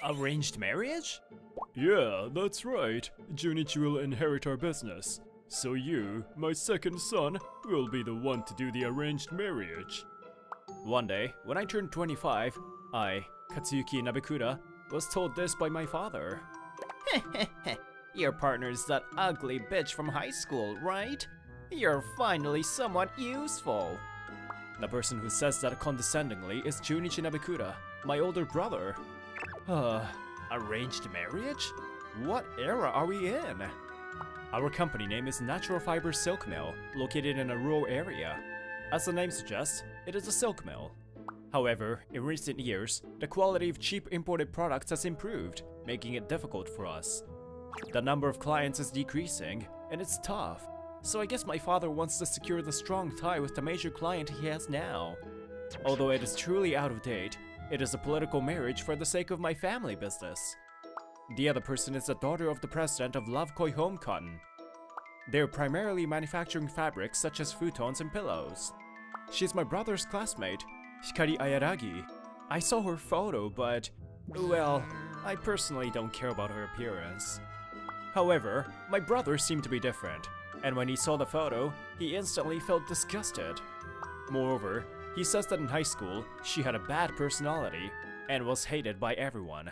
Arranged marriage? Yeah, that's right. Junichi will inherit our business. So you, my second son, will be the one to do the arranged marriage. One day, when I turned 25, I, Katsuyuki Nabekura, was told this by my father. Your partner's that ugly bitch from high school, right? You're finally somewhat useful. The person who says that condescendingly is Junichi Nabekura, my older brother. Arranged marriage? What era are we in? Our company name is Natural Fiber Silk Mill, located in a rural area. As the name suggests, it is a silk mill. However, in recent years, the quality of cheap imported products has improved, making it difficult for us. The number of clients is decreasing, and it's tough. So I guess my father wants to secure the strong tie with the major client he has now. Although it is truly out of date, it is a political marriage for the sake of my family business. The other person is the daughter of the president of Love Koi Home Cotton. They're primarily manufacturing fabrics such as futons and pillows. She's my brother's classmate, Hikari Ayaragi. I saw her photo, but, well, I personally don't care about her appearance. However, my brother seemed to be different, and when he saw the photo, he instantly felt disgusted. Moreover, he says that in high school, she had a bad personality and was hated by everyone.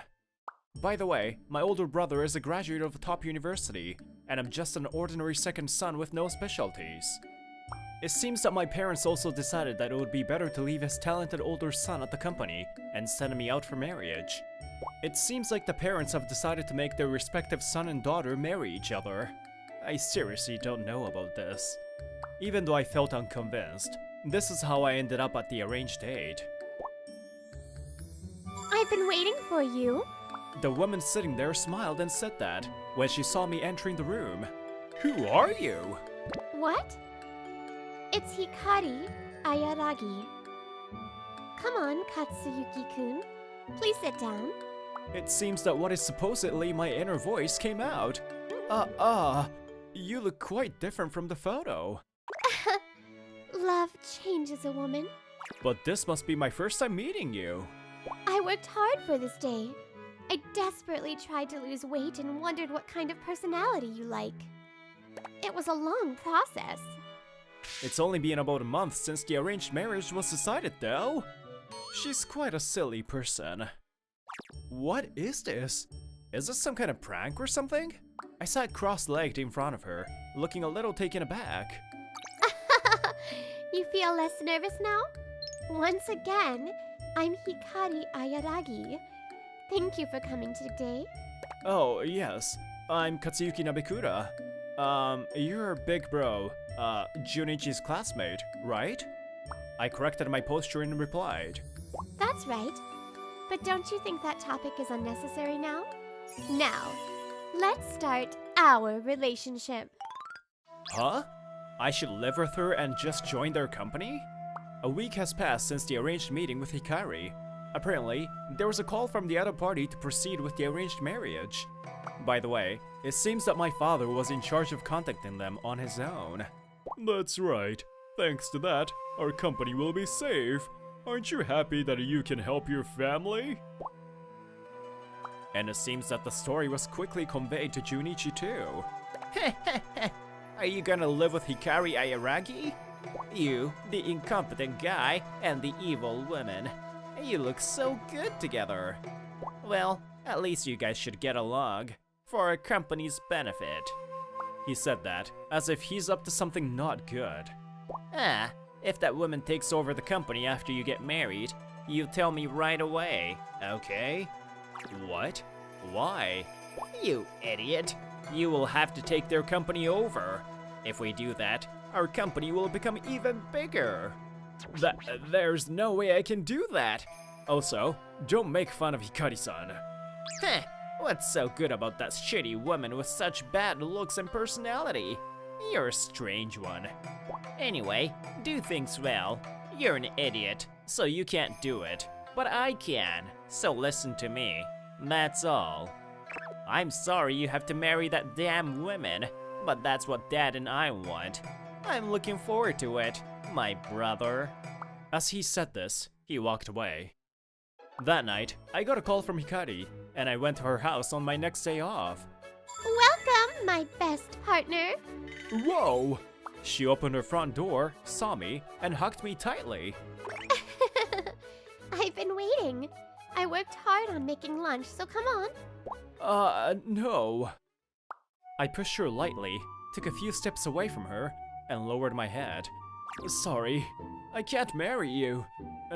By the way, my older brother is a graduate of a top university, and I'm just an ordinary second son with no specialties. It seems that my parents also decided that it would be better to leave his talented older son at the company and send me out for marriage. It seems like the parents have decided to make their respective son and daughter marry each other. I seriously don't know about this. Even though I felt unconvinced, this is how I ended up at the arranged date. I've been waiting for you. The woman sitting there smiled and said that when she saw me entering the room. Who are you? What? It's Hikari Ayaragi. Come on, Katsuyuki-kun. Please sit down. It seems that what is supposedly my inner voice came out. You look quite different from the photo. Love changes a woman. But this must be my first time meeting you. I worked hard for this day. I desperately tried to lose weight and wondered what kind of personality you like. It was a long process. It's only been about a month since the arranged marriage was decided, though. She's quite a silly person. What is this? Is this some kind of prank or something? I sat cross-legged in front of her, looking a little taken aback. You feel less nervous now? Once again, I'm Hikari Ayaragi. Thank you for coming today. Oh, yes. I'm Katsuyuki Nabekura. You're big bro, Junichi's classmate, right? I corrected my posture and replied. That's right. But don't you think that topic is unnecessary now? Now, let's start our relationship. Huh? I should live with her and just join their company? A week has passed since the arranged meeting with Hikari. Apparently, there was a call from the other party to proceed with the arranged marriage. By the way, it seems that my father was in charge of contacting them on his own. That's right. Thanks to that, our company will be safe. Aren't you happy that you can help your family? And it seems that the story was quickly conveyed to Junichi too. Are you gonna live with Hikari Ayaragi? You, the incompetent guy, and the evil woman. You look so good together. Well, at least you guys should get along, for our company's benefit. He said that, as if he's up to something not good. If that woman takes over the company after you get married, you tell me right away, okay? What? Why? You idiot! You will have to take their company over. If we do that, our company will become even bigger. There's no way I can do that. Also, don't make fun of Hikari-san. What's so good about that shitty woman with such bad looks and personality? You're a strange one. Anyway, do things well. You're an idiot, so you can't do it. But I can, so listen to me. That's all. I'm sorry you have to marry that damn woman, but that's what Dad and I want. I'm looking forward to it, my brother. As he said this, he walked away. That night, I got a call from Hikari, and I went to her house on my next day off. Welcome, my best partner. Whoa! She opened her front door, saw me, and hugged me tightly. I've been waiting. I worked hard on making lunch, so come on. No. I pushed her lightly, took a few steps away from her, and lowered my head. Sorry, I can't marry you.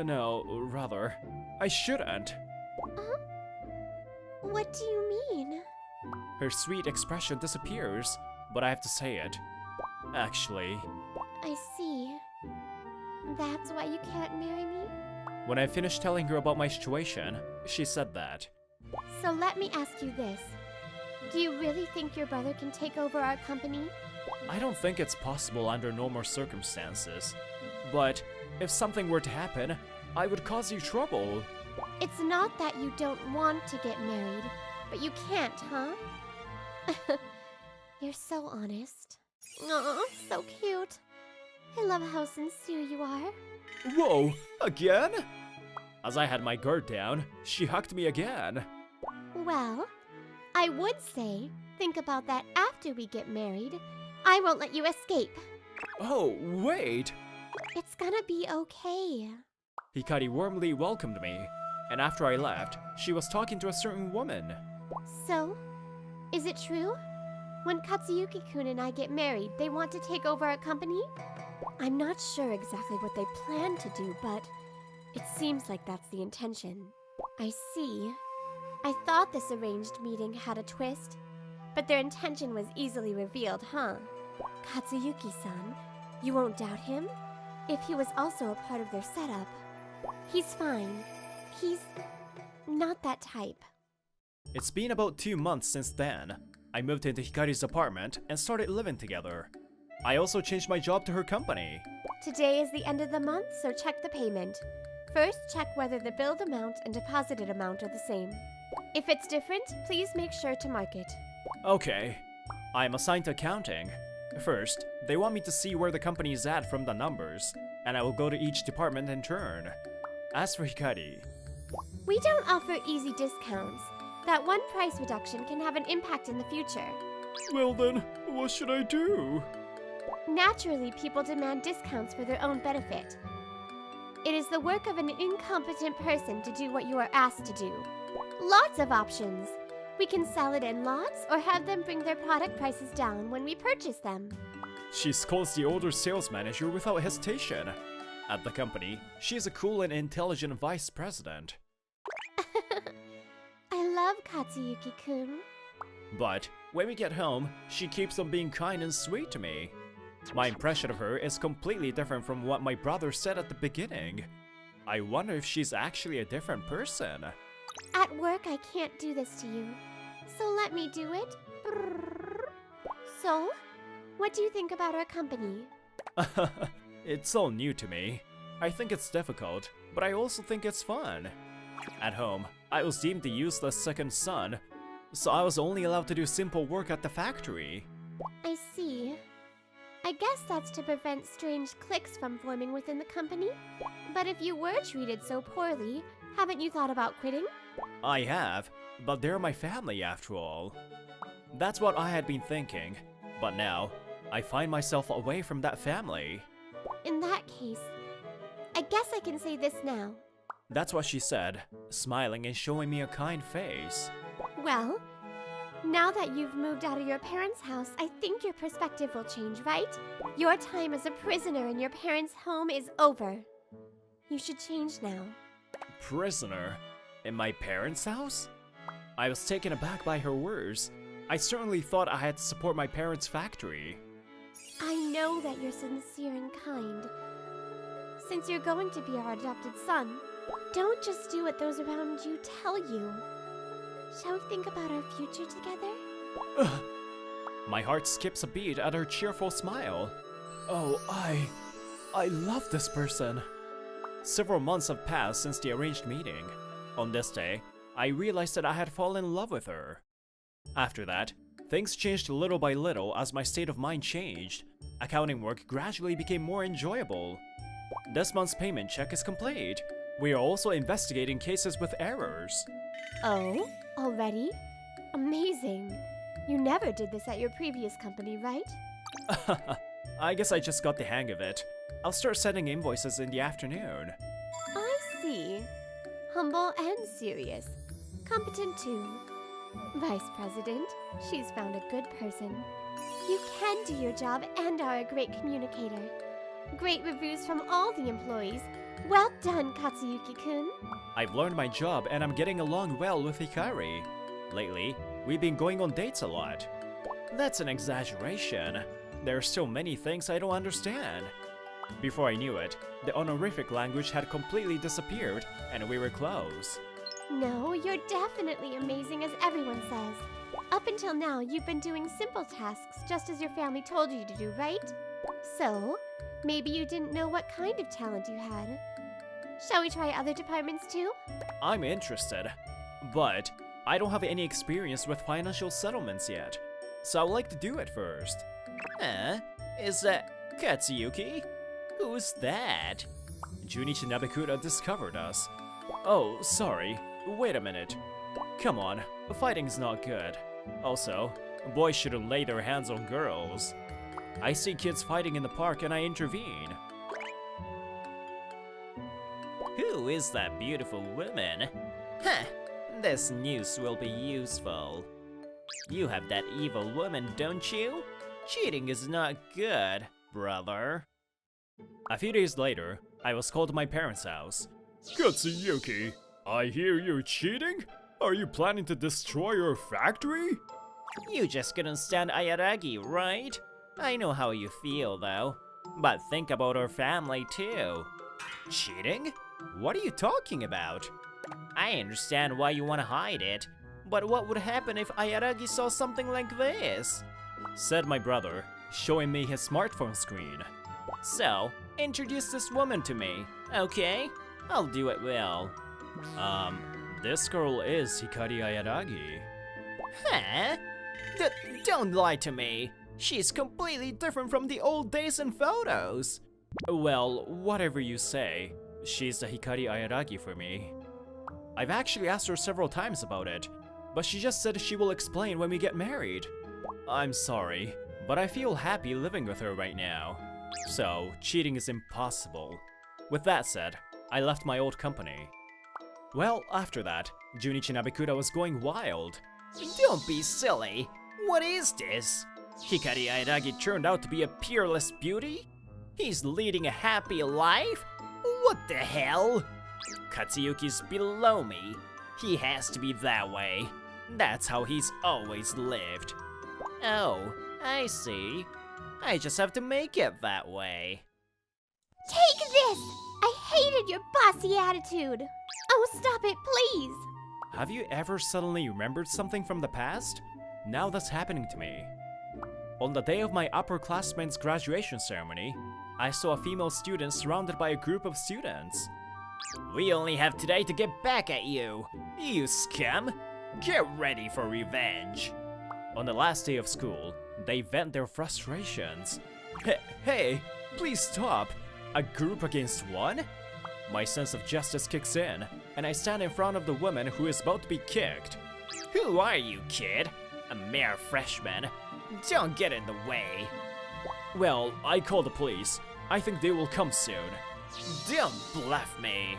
No, rather, I shouldn't. What do you mean? Her sweet expression disappears, but I have to say it. Actually, I see. That's why you can't marry me? when I finished telling her about my situation, she said that. So let me ask you this. Do you really think your brother can take over our company? I don't think it's possible under normal circumstances. But if something were to happen, I would cause you trouble. It's not that you don't want to get married, but you can't, huh? You're so honest. Aw, so cute. I love how sincere you are. Whoa, again? As I had my guard down, she hugged me again. Well, I would say, think about that after we get married. I won't let you escape. Oh, wait! It's gonna be okay. Hikari warmly welcomed me, and after I left, she was talking to a certain woman. So, is it true? When Katsuyuki-kun and I get married, they want to take over our company? I'm not sure exactly what they plan to do, but it seems like that's the intention. I see. I thought this arranged meeting had a twist, but their intention was easily revealed, huh? Katsuyuki-san, you won't doubt him? If he was also a part of their setup. He's fine. He's not that type. It's been about 2 months since then. I moved into Hikari's apartment and started living together. I also changed my job to her company. Today is the end of the month, so check the payment. First, check whether the billed amount and deposited amount are the same. If it's different, please make sure to mark it. Okay. I'm assigned to accounting. First, they want me to see where the company is at from the numbers, and I will go to each department in turn. As for Hikari, We don't offer easy discounts. That one price reduction can have an impact in the future. Well then, what should I do? Naturally, people demand discounts for their own benefit. It is the work of an incompetent person to do what you are asked to do. Lots of options. We can sell it in lots or have them bring their product prices down when we purchase them. she scolds the older sales manager without hesitation. At the company, she is a cool and intelligent vice president. I love Katsuyuki-kun. But when we get home, she keeps on being kind and sweet to me. My impression of her is completely different from what my brother said at the beginning. I wonder if she's actually a different person. At work, I can't do this to you. So let me do it. So, what do you think about our company? It's all new to me. I think it's difficult, but I also think it's fun. At home, I was deemed the useless second son, so I was only allowed to do simple work at the factory. I see. I guess that's to prevent strange cliques from forming within the company. But if you were treated so poorly, haven't you thought about quitting? I have, but they're my family after all. That's what I had been thinking, but now, I find myself away from that family. In that case, I guess I can say this now. That's what she said, smiling and showing me a kind face. Well, now that you've moved out of your parents' house, I think your perspective will change, right? Your time as a prisoner in your parents' home is over. You should change now. Prisoner? In my parents' house? I was taken aback by her words. I certainly thought I had to support my parents' factory. I know that you're sincere and kind. Since you're going to be our adopted son, don't just do what those around you tell you. Shall we think about our future together? Ugh. My heart skips a beat at her cheerful smile. Oh, I love this person. Several months have passed since the arranged meeting. On this day, I realized that I had fallen in love with her. After that, things changed little by little as my state of mind changed. Accounting work gradually became more enjoyable. This month's payment check is complete. We are also investigating cases with errors. Oh, already? Amazing. You never did this at your previous company, right? I guess I just got the hang of it. I'll start sending invoices in the afternoon. I see. Humble and serious. Competent too. Vice President, she's found a good person. You can do your job and are a great communicator. Great reviews from all the employees. Well done, Katsuyuki-kun. I've learned my job and I'm getting along well with Hikari. Lately, we've been going on dates a lot. That's an exaggeration. There are so many things I don't understand. Before I knew it, the honorific language had completely disappeared and we were close. No, you're definitely amazing as everyone says. Up until now, you've been doing simple tasks just as your family told you to do, right? So, maybe you didn't know what kind of talent you had. Shall we try other departments too? I'm interested, but I don't have any experience with financial settlements yet, so I would like to do it first. Is that Katsuyuki? Who's that? Junichi Nabekura discovered us. Oh, sorry. Wait a minute. Come on, fighting's not good. Also, boys shouldn't lay their hands on girls. I see kids fighting in the park and I intervene. Who is that beautiful woman? Huh, this news will be useful. You have that evil woman, don't you? Cheating is not good, brother. A few days later, I was called to my parents' house. Katsuyuki, I hear you're cheating? Are you planning to destroy your factory? You just couldn't stand Ayaragi, right? I know how you feel, though. But think about our family, too. Cheating? What are you talking about? I understand why you want to hide it, but what would happen if Ayaragi saw something like this? Said my brother, showing me his smartphone screen. So, introduce this woman to me, okay? I'll do it well. This girl is Hikari Ayaragi. Huh? Don't lie to me. She's completely different from the old days and photos. Well, whatever you say, she's the Hikari Ayaragi for me. I've actually asked her several times about it, but she just said she will explain when we get married. I'm sorry, but I feel happy living with her right now. So, cheating is impossible. With that said, I left my old company. Well, after that, Junichi Nabekura was going wild. Don't be silly. What is this? Hikari Ayaragi turned out to be a peerless beauty? He's leading a happy life? What the hell? Katsuyuki's below me. He has to be that way. That's how he's always lived. Oh, I see. I just have to make it that way. Take this! I hated your bossy attitude! Oh, stop it, please! Have you ever suddenly remembered something from the past? Now that's happening to me. On the day of my upperclassmen's graduation ceremony, I saw a female student surrounded by a group of students. We only have today to get back at you, you scum! Get ready for revenge! On the last day of school, they vent their frustrations. Hey, please stop! A group against one? My sense of justice kicks in, and I stand in front of the woman who is about to be kicked. Who are you, kid? A mere freshman. Don't get in the way. Well, I called the police. I think they will come soon. Don't bluff me.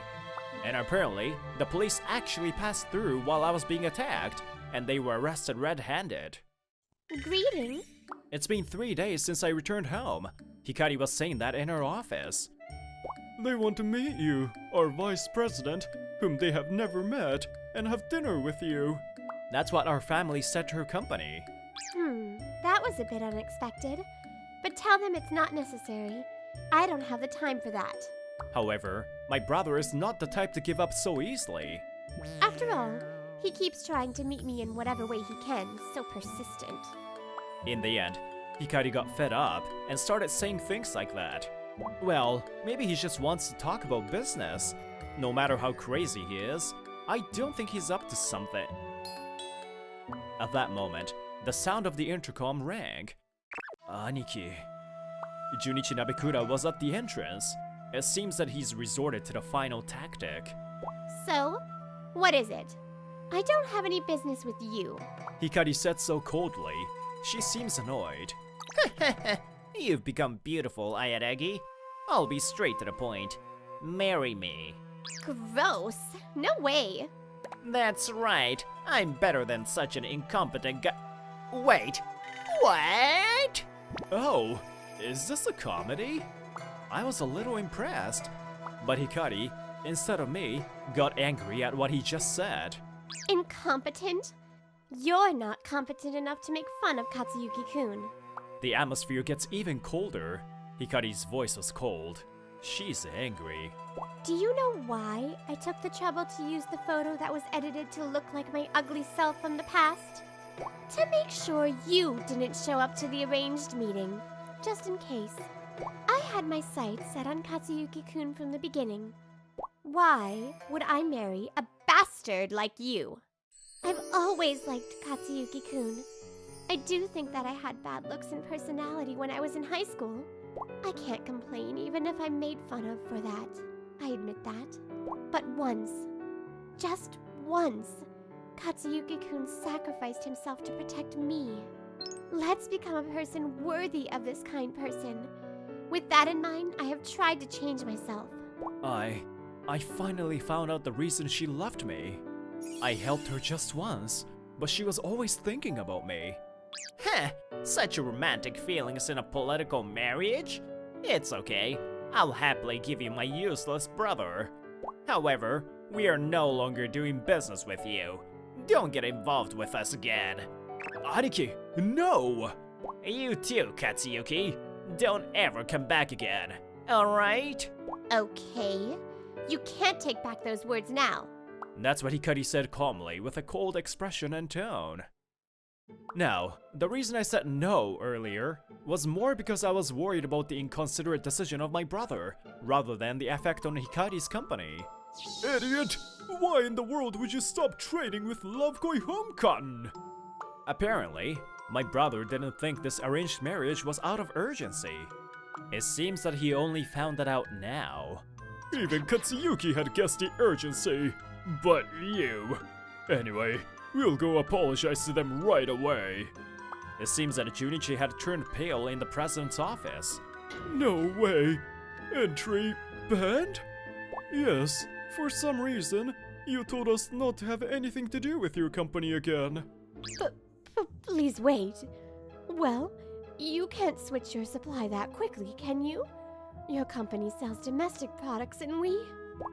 And apparently, the police actually passed through while I was being attacked, and they were arrested red-handed. Greeting? It's been 3 days since I returned home. Hikari was saying that in her office. They want to meet you, our vice president, whom they have never met, and have dinner with you. That's what our family said to her company. That was a bit unexpected. But tell them it's not necessary. I don't have the time for that. However, my brother is not the type to give up so easily. After all, he keeps trying to meet me in whatever way he can, so persistent. In the end, Hikari got fed up and started saying things like that. Well, maybe he just wants to talk about business. No matter how crazy he is, I don't think he's up to something. At that moment, the sound of the intercom rang. Aniki. Junichi Nabekura was at the entrance, It seems that he's resorted to the final tactic. So, what is it? I don't have any business with you. Hikari said so coldly. She seems annoyed. You've become beautiful, Ayaragi. I'll be straight to the point. Marry me. Gross. No way. That's right. I'm better than such an incompetent guy. Wait. What? Oh, is this a comedy? I was a little impressed. But Hikari, instead of me, got angry at what he just said. Incompetent? You're not competent enough to make fun of Katsuyuki-kun. The atmosphere gets even colder. Hikari's voice was cold. She's angry. Do you know why I took the trouble to use the photo that was edited to look like my ugly self from the past? To make sure you didn't show up to the arranged meeting, just in case. I had my sights set on Katsuyuki-kun from the beginning. Why would I marry a bastard like you? I've always liked Katsuyuki-kun. I do think that I had bad looks and personality when I was in high school. I can't complain even if I'm made fun of for that. I admit that. But once, just once, Katsuyuki-kun sacrificed himself to protect me. Let's become a person worthy of this kind person. With that in mind, I have tried to change myself. I finally found out the reason she left me. I helped her just once, but she was always thinking about me. Heh, such romantic feelings in a political marriage? It's okay. I'll happily give you my useless brother. However, we are no longer doing business with you. Don't get involved with us again. Aniki, no! You too, Katsuyuki. Don't ever come back again. Alright? Okay. You can't take back those words now. That's what Hikari said calmly, with a cold expression and tone. Now, the reason I said no earlier was more because I was worried about the inconsiderate decision of my brother, rather than the effect on Hikari's company. Idiot! Why in the world would you stop trading with Lovekoi Homecotton? Apparently, my brother didn't think this arranged marriage was out of urgency. It seems that he only found that out now. Even Katsuyuki had guessed the urgency. But you... Anyway, we'll go apologize to them right away. It seems that Junichi had turned pale in the president's office. No way. Entry banned? Yes, for some reason, you told us not to have anything to do with your company again. But please wait. Well, you can't switch your supply that quickly, can you? Your company sells domestic products and we...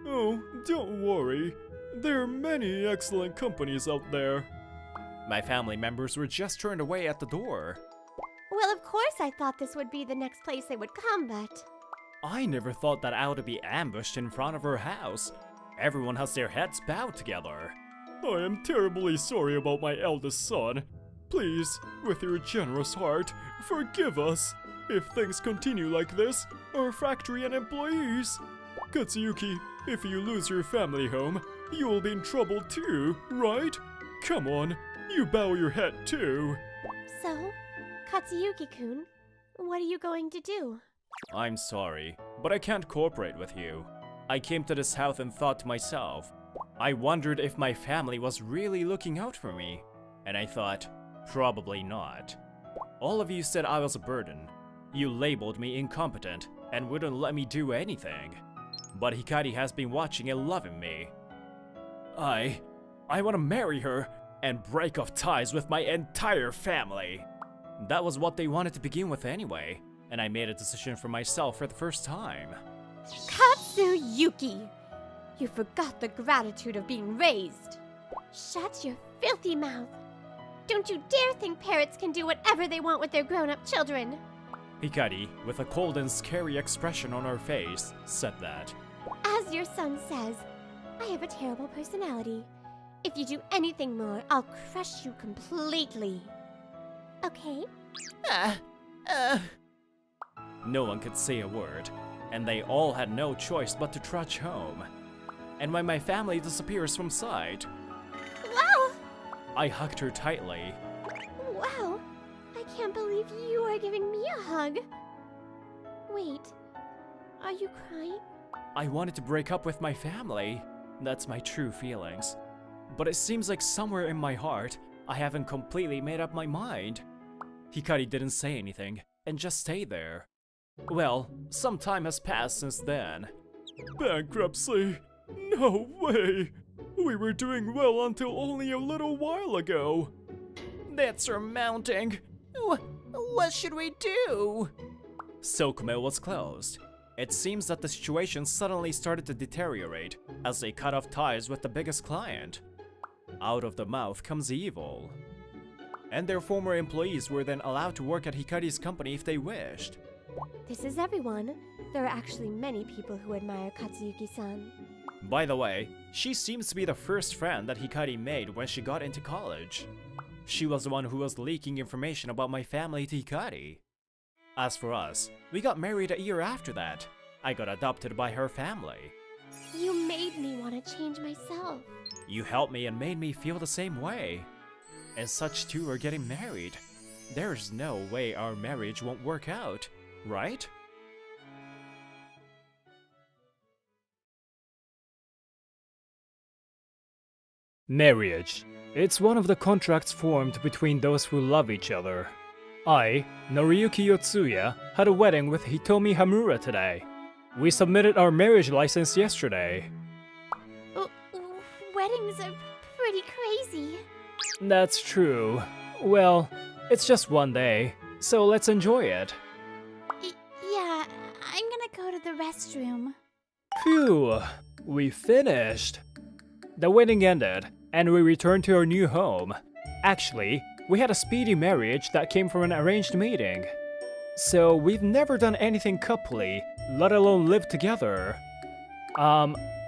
Oh, don't worry. There are many excellent companies out there. My family members were just turned away at the door. Well, of course I thought this would be the next place they would come, but... I never thought that I would be ambushed in front of her house. Everyone has their heads bowed together. I am terribly sorry about my eldest son. Please, with your generous heart, forgive us. If things continue like this, our factory and employees... Katsuyuki, if you lose your family home, you will be in trouble too, right? Come on, you bow your head too. So, Katsuyuki-kun, what are you going to do? I'm sorry, but I can't cooperate with you. I came to this house and thought to myself, I wondered if my family was really looking out for me. And I thought, probably not. All of you said I was a burden. You labeled me incompetent and wouldn't let me do anything. But Hikari has been watching and loving me. I want to marry her and break off ties with my entire family. That was what they wanted to begin with anyway, and I made a decision for myself for the first time. Katsuyuki! You forgot the gratitude of being raised. Shut your filthy mouth. Don't you dare think parrots can do whatever they want with their grown-up children. Hikari, with a cold and scary expression on her face, said that. As your son says, I have a terrible personality. If you do anything more, I'll crush you completely. Okay? No one could say a word, and they all had no choice but to trudge home. And when my family disappears from sight, Wow! I hugged her tightly. Wow! I can't believe you are giving me a hug. Wait, are you crying? I wanted to break up with my family. That's my true feelings. But it seems like somewhere in my heart, I haven't completely made up my mind. Hikari didn't say anything, and just stayed there. Well, some time has passed since then. Bankruptcy? No way! We were doing well until only a little while ago. That's surmounting. What should we do? Silk Mill was closed. It seems that the situation suddenly started to deteriorate as they cut off ties with the biggest client. Out of the mouth comes evil. And their former employees were then allowed to work at Hikari's company if they wished. This is everyone. There are actually many people who admire Katsuyuki-san. By the way, she seems to be the first friend that Hikari made when she got into college. She was the one who was leaking information about my family to Hikari. As for us, we got married a year after that. I got adopted by her family. You made me want to change myself. You helped me and made me feel the same way. And such two are getting married. There's no way our marriage won't work out, right? Marriage. It's one of the contracts formed between those who love each other. I, Noriyuki Yotsuya, had a wedding with Hitomi Hamura today. We submitted our marriage license yesterday. Weddings are pretty crazy. That's true. Well, it's just one day, so let's enjoy it. Yeah, I'm gonna go to the restroom. Phew, we finished. The wedding ended, and we returned to our new home. Actually, we had a speedy marriage that came from an arranged meeting. So we've never done anything coupley, let alone live together.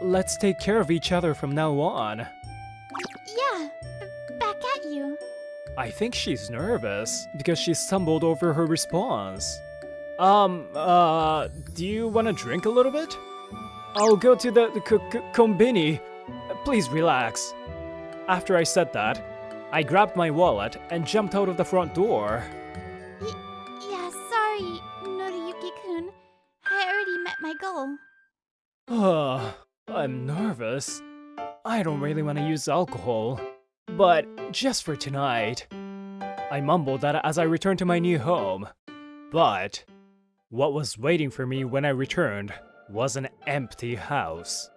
Let's take care of each other from now on. Yeah, back at you. I think she's nervous because she stumbled over her response. Do you want to drink a little bit? I'll go to the kombini. Please relax. After I said that, I grabbed my wallet and jumped out of the front door. Yeah, sorry, Noriyuki-kun. I already met my goal. I'm nervous. I don't really want to use alcohol, but just for tonight. I mumbled that as I returned to my new home. But what was waiting for me when I returned was an empty house.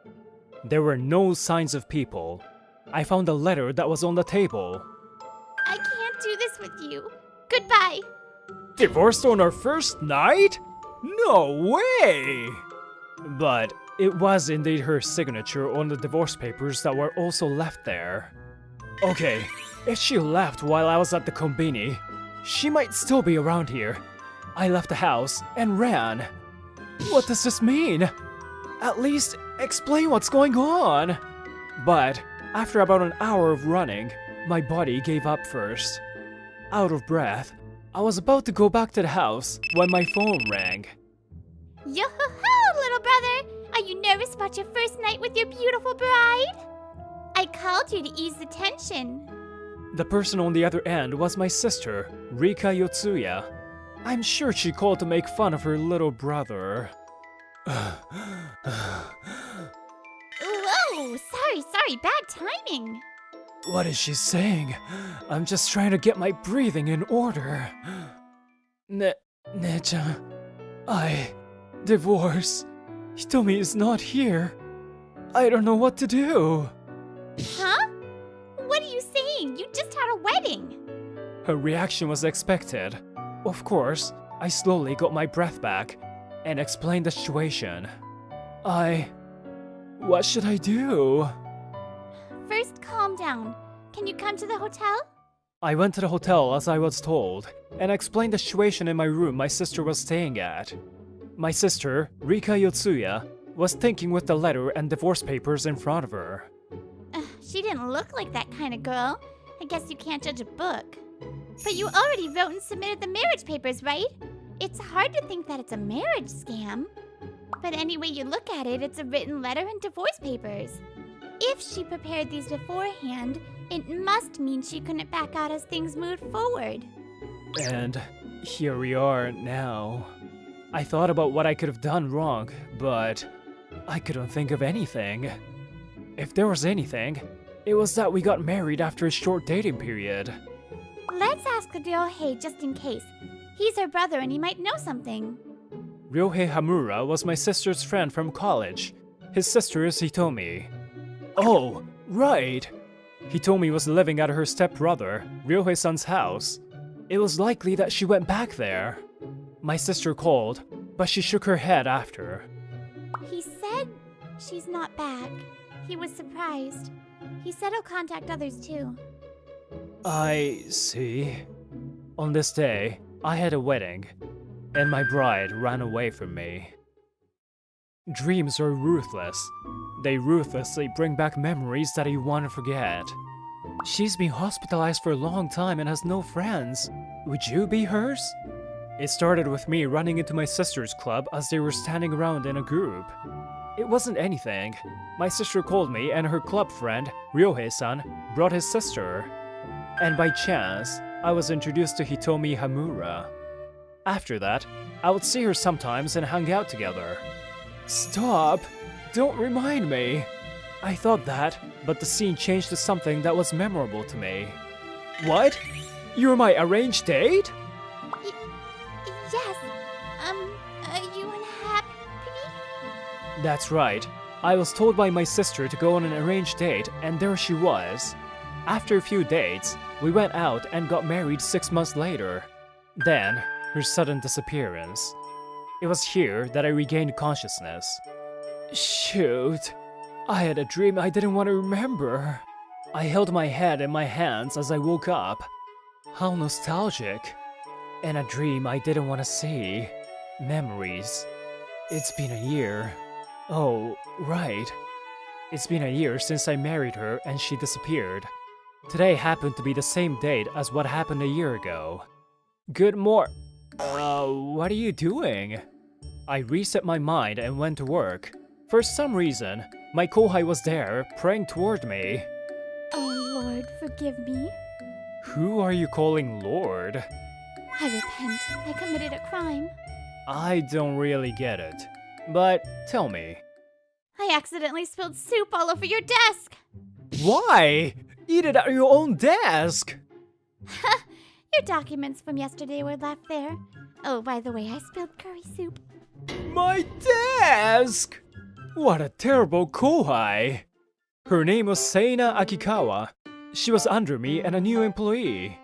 There were no signs of people. I found a letter that was on the table. I can't do this with you. Goodbye. Divorced on our first night? No way! But it was indeed her signature on the divorce papers that were also left there. Okay, if she left while I was at the kombini, she might still be around here. I left the house and ran. What does this mean? At least explain what's going on. But after about an hour of running, my body gave up first. Out of breath, I was about to go back to the house when my phone rang. Yo-ho-ho, little brother! Are you nervous about your first night with your beautiful bride? I called you to ease the tension. The person on the other end was my sister, Rika Yotsuya. I'm sure she called to make fun of her little brother. Whoa, sorry, bad timing. What is she saying? I'm just trying to get my breathing in order. Ne-chan, divorce. Hitomi is not here. I don't know what to do. Huh? What are you saying? You just had a wedding. Her reaction was expected. Of course, I slowly got my breath back and explained the situation. What should I do? First, calm down. Can you come to the hotel? I went to the hotel as I was told, and explained the situation in my room my sister was staying at. My sister, Rika Yotsuya, was thinking with the letter and divorce papers in front of her. She didn't look like that kind of girl. I guess you can't judge a book. But you already wrote and submitted the marriage papers, right? It's hard to think that it's a marriage scam. But any way you look at it, it's a written letter and divorce papers. If she prepared these beforehand, it must mean she couldn't back out as things moved forward. And here we are now. I thought about what I could have done wrong, but I couldn't think of anything. If there was anything, it was that we got married after a short dating period. Let's ask Ryohei just in case. He's her brother and he might know something. Ryohei Hamura was my sister's friend from college. His sister is Hitomi. Oh, right! Hitomi was living at her stepbrother, Ryohei-san's house. It was likely that she went back there. My sister called, but she shook her head after. He said she's not back. He was surprised. He said he'll contact others too. I see. On this day, I had a wedding, and my bride ran away from me. Dreams are ruthless. They ruthlessly bring back memories that you want to forget. She's been hospitalized for a long time and has no friends. Would you be hers? It started with me running into my sister's club as they were standing around in a group. It wasn't anything. My sister called me and her club friend, Ryohei-san, brought his sister. And by chance, I was introduced to Hitomi Hamura. After that, I would see her sometimes and hang out together. Stop! Don't remind me! I thought that, but the scene changed to something that was memorable to me. What? You're my arranged date? Yes. Are you unhappy? That's right. I was told by my sister to go on an arranged date, and there she was. After a few dates, we went out and got married 6 months later. Then, her sudden disappearance. It was here that I regained consciousness. Shoot. I had a dream I didn't want to remember. I held my head in my hands as I woke up. How nostalgic. And a dream I didn't want to see. Memories. It's been a year. Oh, right. It's been a year since I married her and she disappeared. Today happened to be the same date as what happened a year ago. What are you doing? I reset my mind and went to work. For some reason, my kohai was there, praying toward me. Oh Lord, forgive me. Who are you calling Lord? I repent. I committed a crime. I don't really get it. But tell me. I accidentally spilled soup all over your desk. Why? Eat it at your own desk! Your documents from yesterday were left there. Oh, by the way, I spilled curry soup. My desk! What a terrible kohai! Her name was Seina Akikawa. She was under me and a new employee.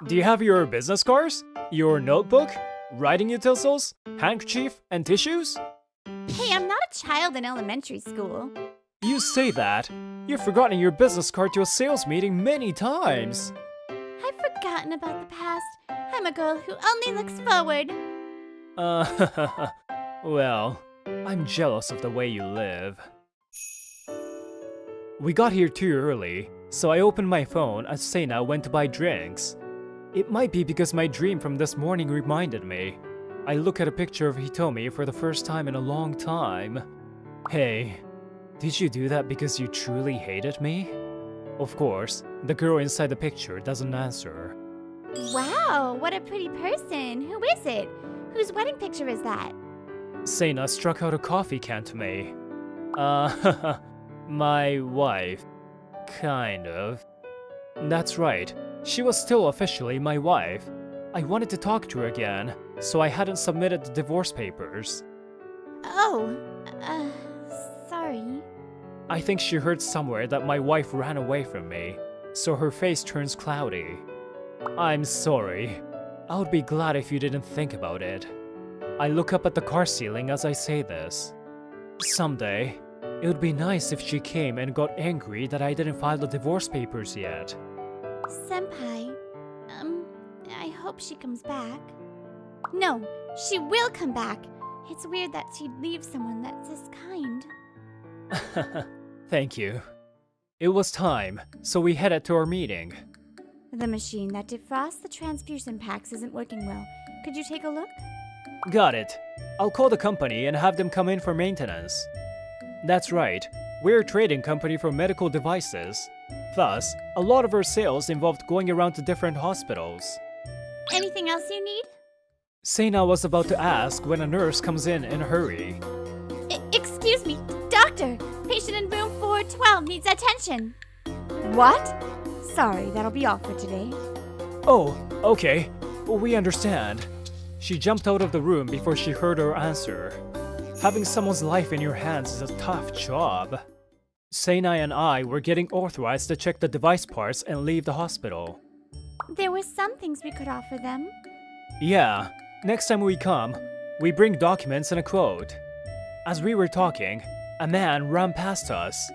Do you have your business cards? Your notebook? Writing utensils? Handkerchief? And tissues? Hey, I'm not a child in elementary school. You say that. You've forgotten your business card to a sales meeting many times. I've forgotten about the past. I'm a girl who only looks forward. Well, I'm jealous of the way you live. We got here too early, so I opened my phone as Seina went to buy drinks. It might be because my dream from this morning reminded me. I look at a picture of Hitomi for the first time in a long time. Hey, did you do that because you truly hated me? Of course, the girl inside the picture doesn't answer. Wow, what a pretty person. Who is it? Whose wedding picture is that? Seina struck out a coffee can to me. My wife. Kind of. That's right. She was still officially my wife. I wanted to talk to her again, so I hadn't submitted the divorce papers. Oh, sorry. I think she heard somewhere that my wife ran away from me, so her face turns cloudy. I'm sorry. I would be glad if you didn't think about it. I look up at the car ceiling as I say this. Someday, it would be nice if she came and got angry that I didn't file the divorce papers yet. Senpai, I hope she comes back. No, she will come back. It's weird that she'd leave someone that's this kind. Thank you. It was time, so we headed to our meeting. The machine that defrosts the transfusion packs isn't working well. Could you take a look? Got it. I'll call the company and have them come in for maintenance. That's right. We're a trading company for medical devices. Thus, a lot of our sales involved going around to different hospitals. Anything else you need? Seina was about to ask when a nurse comes in a hurry. Excuse Excuse me, doctor. Patient in room 412 needs attention. What? Sorry, that'll be all for today. Oh, okay. We understand. She jumped out of the room before she heard our answer. Having someone's life in your hands is a tough job. Seinai and I were getting authorized to check the device parts and leave the hospital. There were some things we could offer them. Yeah, next time we come, we bring documents and a quote. As we were talking, a man ran past us.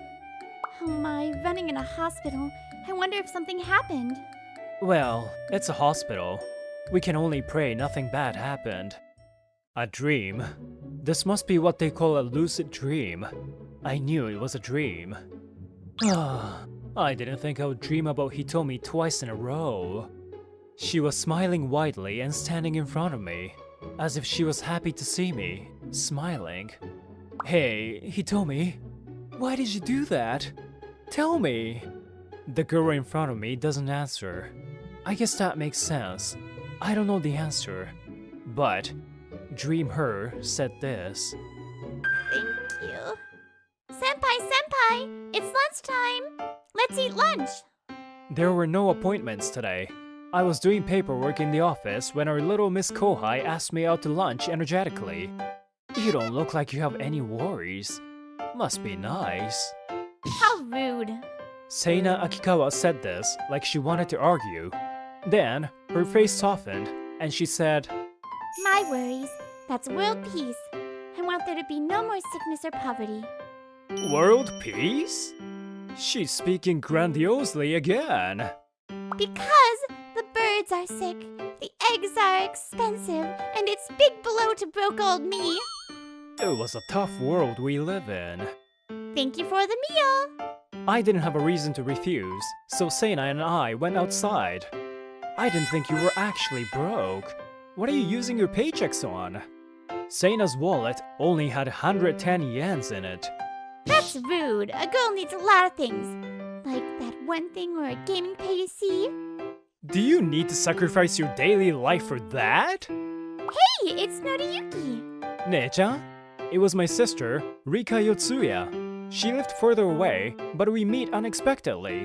Oh my, running in a hospital. I wonder if something happened. Well, it's a hospital. We can only pray nothing bad happened. A dream? This must be what they call a lucid dream. I knew it was a dream. I didn't think I would dream about Hitomi twice in a row. She was smiling widely and standing in front of me, as if she was happy to see me, smiling. Hey, Hitomi, why did you do that? Tell me. The girl in front of me doesn't answer. I guess that makes sense. I don't know the answer. But Dream Her said this. Thank you. Senpai! It's lunchtime! Let's eat lunch! There were no appointments today. I was doing paperwork in the office when our little Miss Kohai asked me out to lunch energetically. You don't look like you have any worries. Must be nice. How rude. Seina Akikawa said this like she wanted to argue. Then, her face softened, and she said, My worries. That's world peace. I want there to be no more sickness or poverty. World peace? She's speaking grandiosely again. Because the birds are sick, the eggs are expensive, and it's big blow to broke old me. It was a tough world we live in. Thank you for the meal. I didn't have a reason to refuse, so Seina and I went outside. I didn't think you were actually broke. What are you using your paychecks on? Seina's wallet only had 110 yens in it. That's rude. A girl needs a lot of things. Like that one thing or a gaming PC. Do you need to sacrifice your daily life for that? Hey, it's Noriyuki. Nee-chan? It was my sister, Rika Yotsuya. She lived further away, but we meet unexpectedly.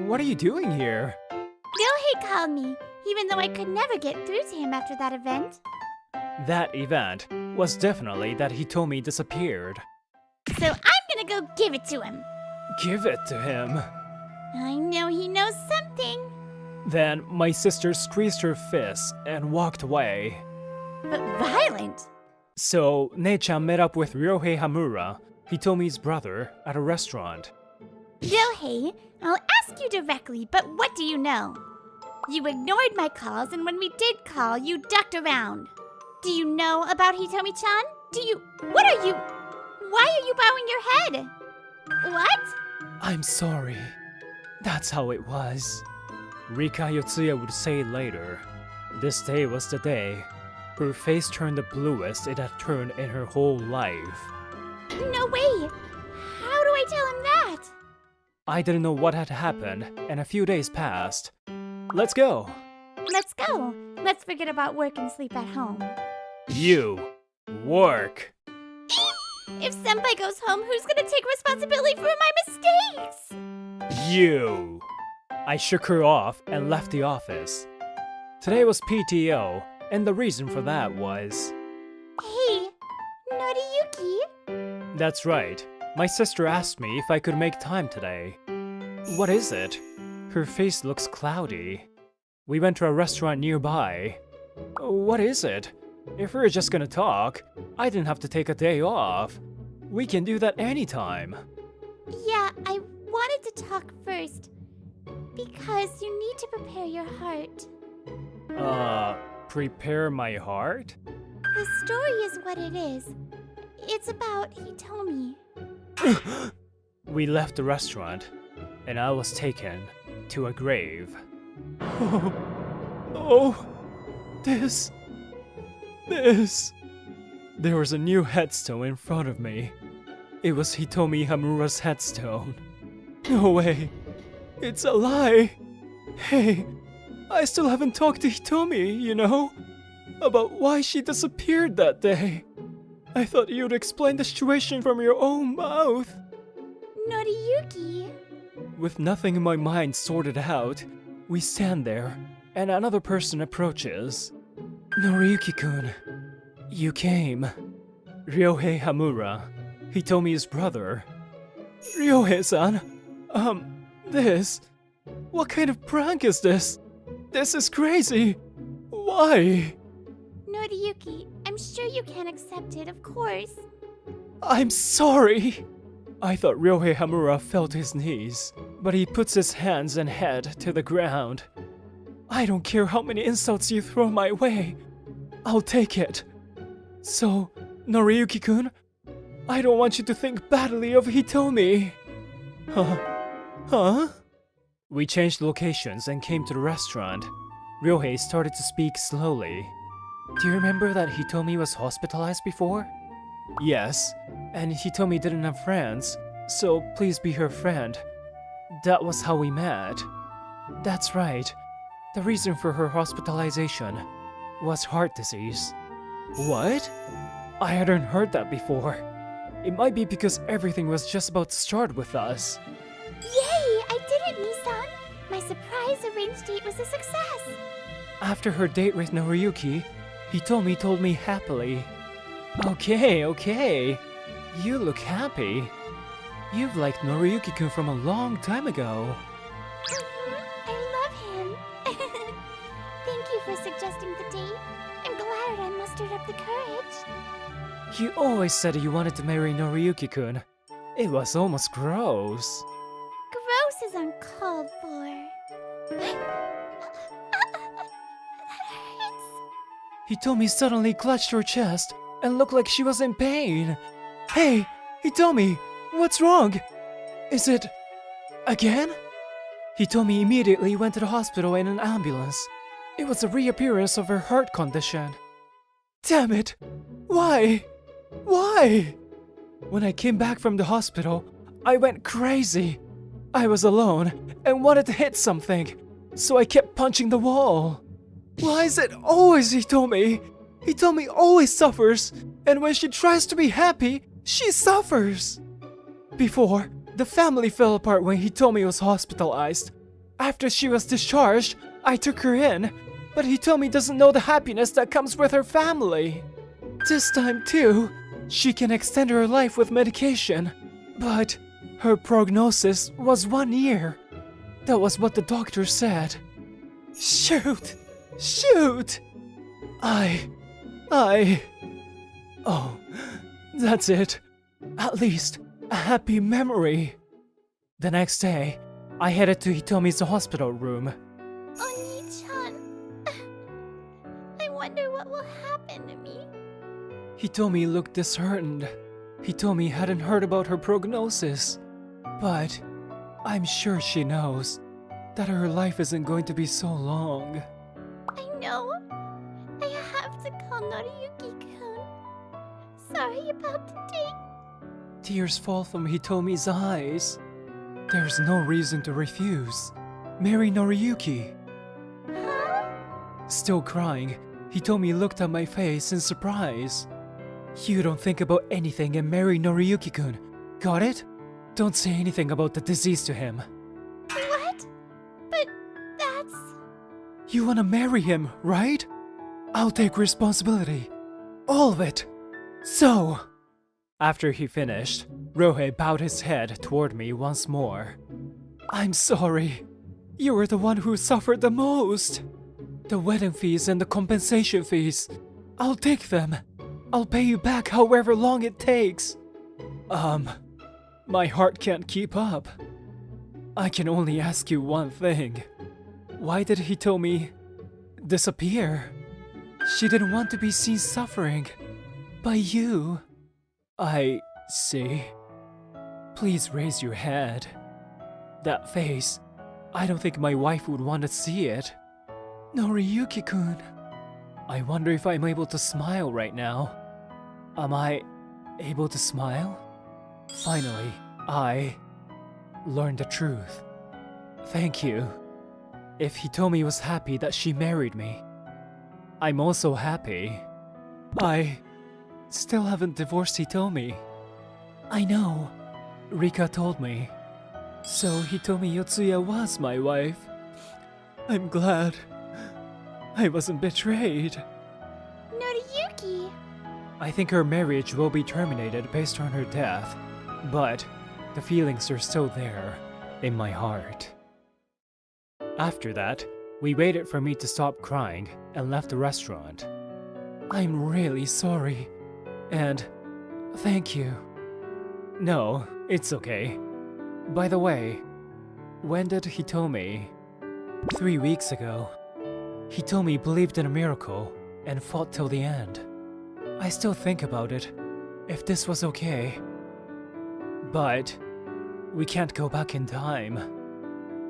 What are you doing here? Ryohei called me, even though I could never get through to him after that event. That event was definitely that Hitomi disappeared. So I'm gonna go give it to him. Give it to him. I know he knows something. Then my sister squeezed her fists and walked away. But violent. So Nee-chan met up with Ryohei Hamura, Hitomi's brother, at a restaurant. Ryohei, I'll ask you directly, but what do you know? You ignored my calls, and when we did call, you ducked around. Do you know about Hitomi-chan? What are you? Why are you bowing your head? What? I'm sorry. That's how it was. Rika Yotsuya would say later. This day was the day. Her face turned the bluest it had turned in her whole life. No way! How do I tell him that? I didn't know what had happened, and a few days passed. Let's go! Let's go! Let's forget about work and sleep at home. You! Work! If Senpai goes home, who's gonna take responsibility for my mistakes? You! I shook her off and left the office. Today was PTO, and the reason for that was... Hey, Noriyuki? That's right. My sister asked me if I could make time today. What is it? Her face looks cloudy. We went to a restaurant nearby. What is it? If we're just gonna talk, I didn't have to take a day off. We can do that anytime. Yeah, I wanted to talk first. Because you need to prepare your heart. Prepare my heart? The story is what it is. It's about Hitomi. We left the restaurant, and I was taken to a grave. This. There was a new headstone in front of me. It was Hitomi Hamura's headstone. No way. It's a lie. Hey, I still haven't talked to Hitomi, you know? About why she disappeared that day. I thought you'd explain the situation from your own mouth. Noriyuki. With nothing in my mind sorted out, we stand there, and another person approaches. Noriyuki-kun, you came. Ryohei Hamura, Hitomi's brother. Ryohei-san, this... What kind of prank is this? This is crazy. Why? Noriyuki, I'm sure you can accept it, of course. I'm sorry. I thought Ryohei Hamura fell to his knees, but he puts his hands and head to the ground. I don't care how many insults you throw my way. I'll take it. So, Noriyuki-kun, I don't want you to think badly of Hitomi. Huh? We changed locations and came to the restaurant. Ryohei started to speak slowly. Do you remember that Hitomi was hospitalized before? Yes, and Hitomi didn't have friends, so please be her friend. That was how we met. That's right. The reason for her hospitalization was heart disease. What? I hadn't heard that before. It might be because everything was just about to start with us. Yay! I did it, Nissan! My surprise arranged date was a success! After her date with Noriyuki, Hitomi told me happily. Okay. You look happy. You've liked Noriyuki-kun from a long time ago. I love him. Thank you for suggesting the date. I'm glad I mustered up the courage. You always said you wanted to marry Noriyuki-kun. It was almost gross. Gross is uncalled for. That hurts. Hitomi suddenly clutched her chest and looked like she was in pain. Hey, Hitomi, what's wrong? Is it... again? Hitomi immediately went to the hospital in an ambulance. It was a reappearance of her heart condition. Damn it! Why? When I came back from the hospital, I went crazy. I was alone and wanted to hit something, so I kept punching the wall. Why is it always Hitomi? Hitomi always suffers, and when she tries to be happy, she suffers. Before, the family fell apart when Hitomi was hospitalized. After she was discharged, I took her in, but Hitomi doesn't know the happiness that comes with her family. This time too, she can extend her life with medication, but her prognosis was 1 year. That was what the doctor said. Shoot! Oh, that's it. At least a happy memory. The next day, I headed to Hitomi's hospital room. Oni-chan. I wonder what will happen to me. Hitomi looked disheartened. Hitomi hadn't heard about her prognosis. But I'm sure she knows that her life isn't going to be so long. I know. I have to call Noriyuki-kun. Sorry about the date. Tears fall from Hitomi's eyes. There's no reason to refuse. Marry Noriyuki. Huh? Still crying, Hitomi looked at my face in surprise. You don't think about anything and marry Noriyuki-kun. Got it? Don't say anything about the disease to him. What? But that's... You wanna marry him, right? I'll take responsibility. All of it. So... After he finished, Ryohei bowed his head toward me once more. I'm sorry. You were the one who suffered the most. The wedding fees and the compensation fees. I'll take them. I'll pay you back however long it takes. My heart can't keep up. I can only ask you one thing. Why did Hitomi disappear? She didn't want to be seen suffering. By you. I see. Please raise your head. That face, I don't think my wife would want to see it. Noriyuki-kun. I wonder if I'm able to smile right now. Am I able to smile? Finally, I learned the truth. Thank you. If Hitomi was happy that she married me, I'm also happy. still haven't divorced Hitomi. I know. Rika told me. So Hitomi Yotsuya was my wife. I'm glad I wasn't betrayed. Noriyuki! I think her marriage will be terminated based on her death, but the feelings are still there in my heart. After that, we waited for me to stop crying and left the restaurant. I'm really sorry, and thank you. No, it's okay. By the way, when did Hitomi? 3 weeks ago. Hitomi believed in a miracle and fought till the end. I still think about it, if this was okay. But we can't go back in time.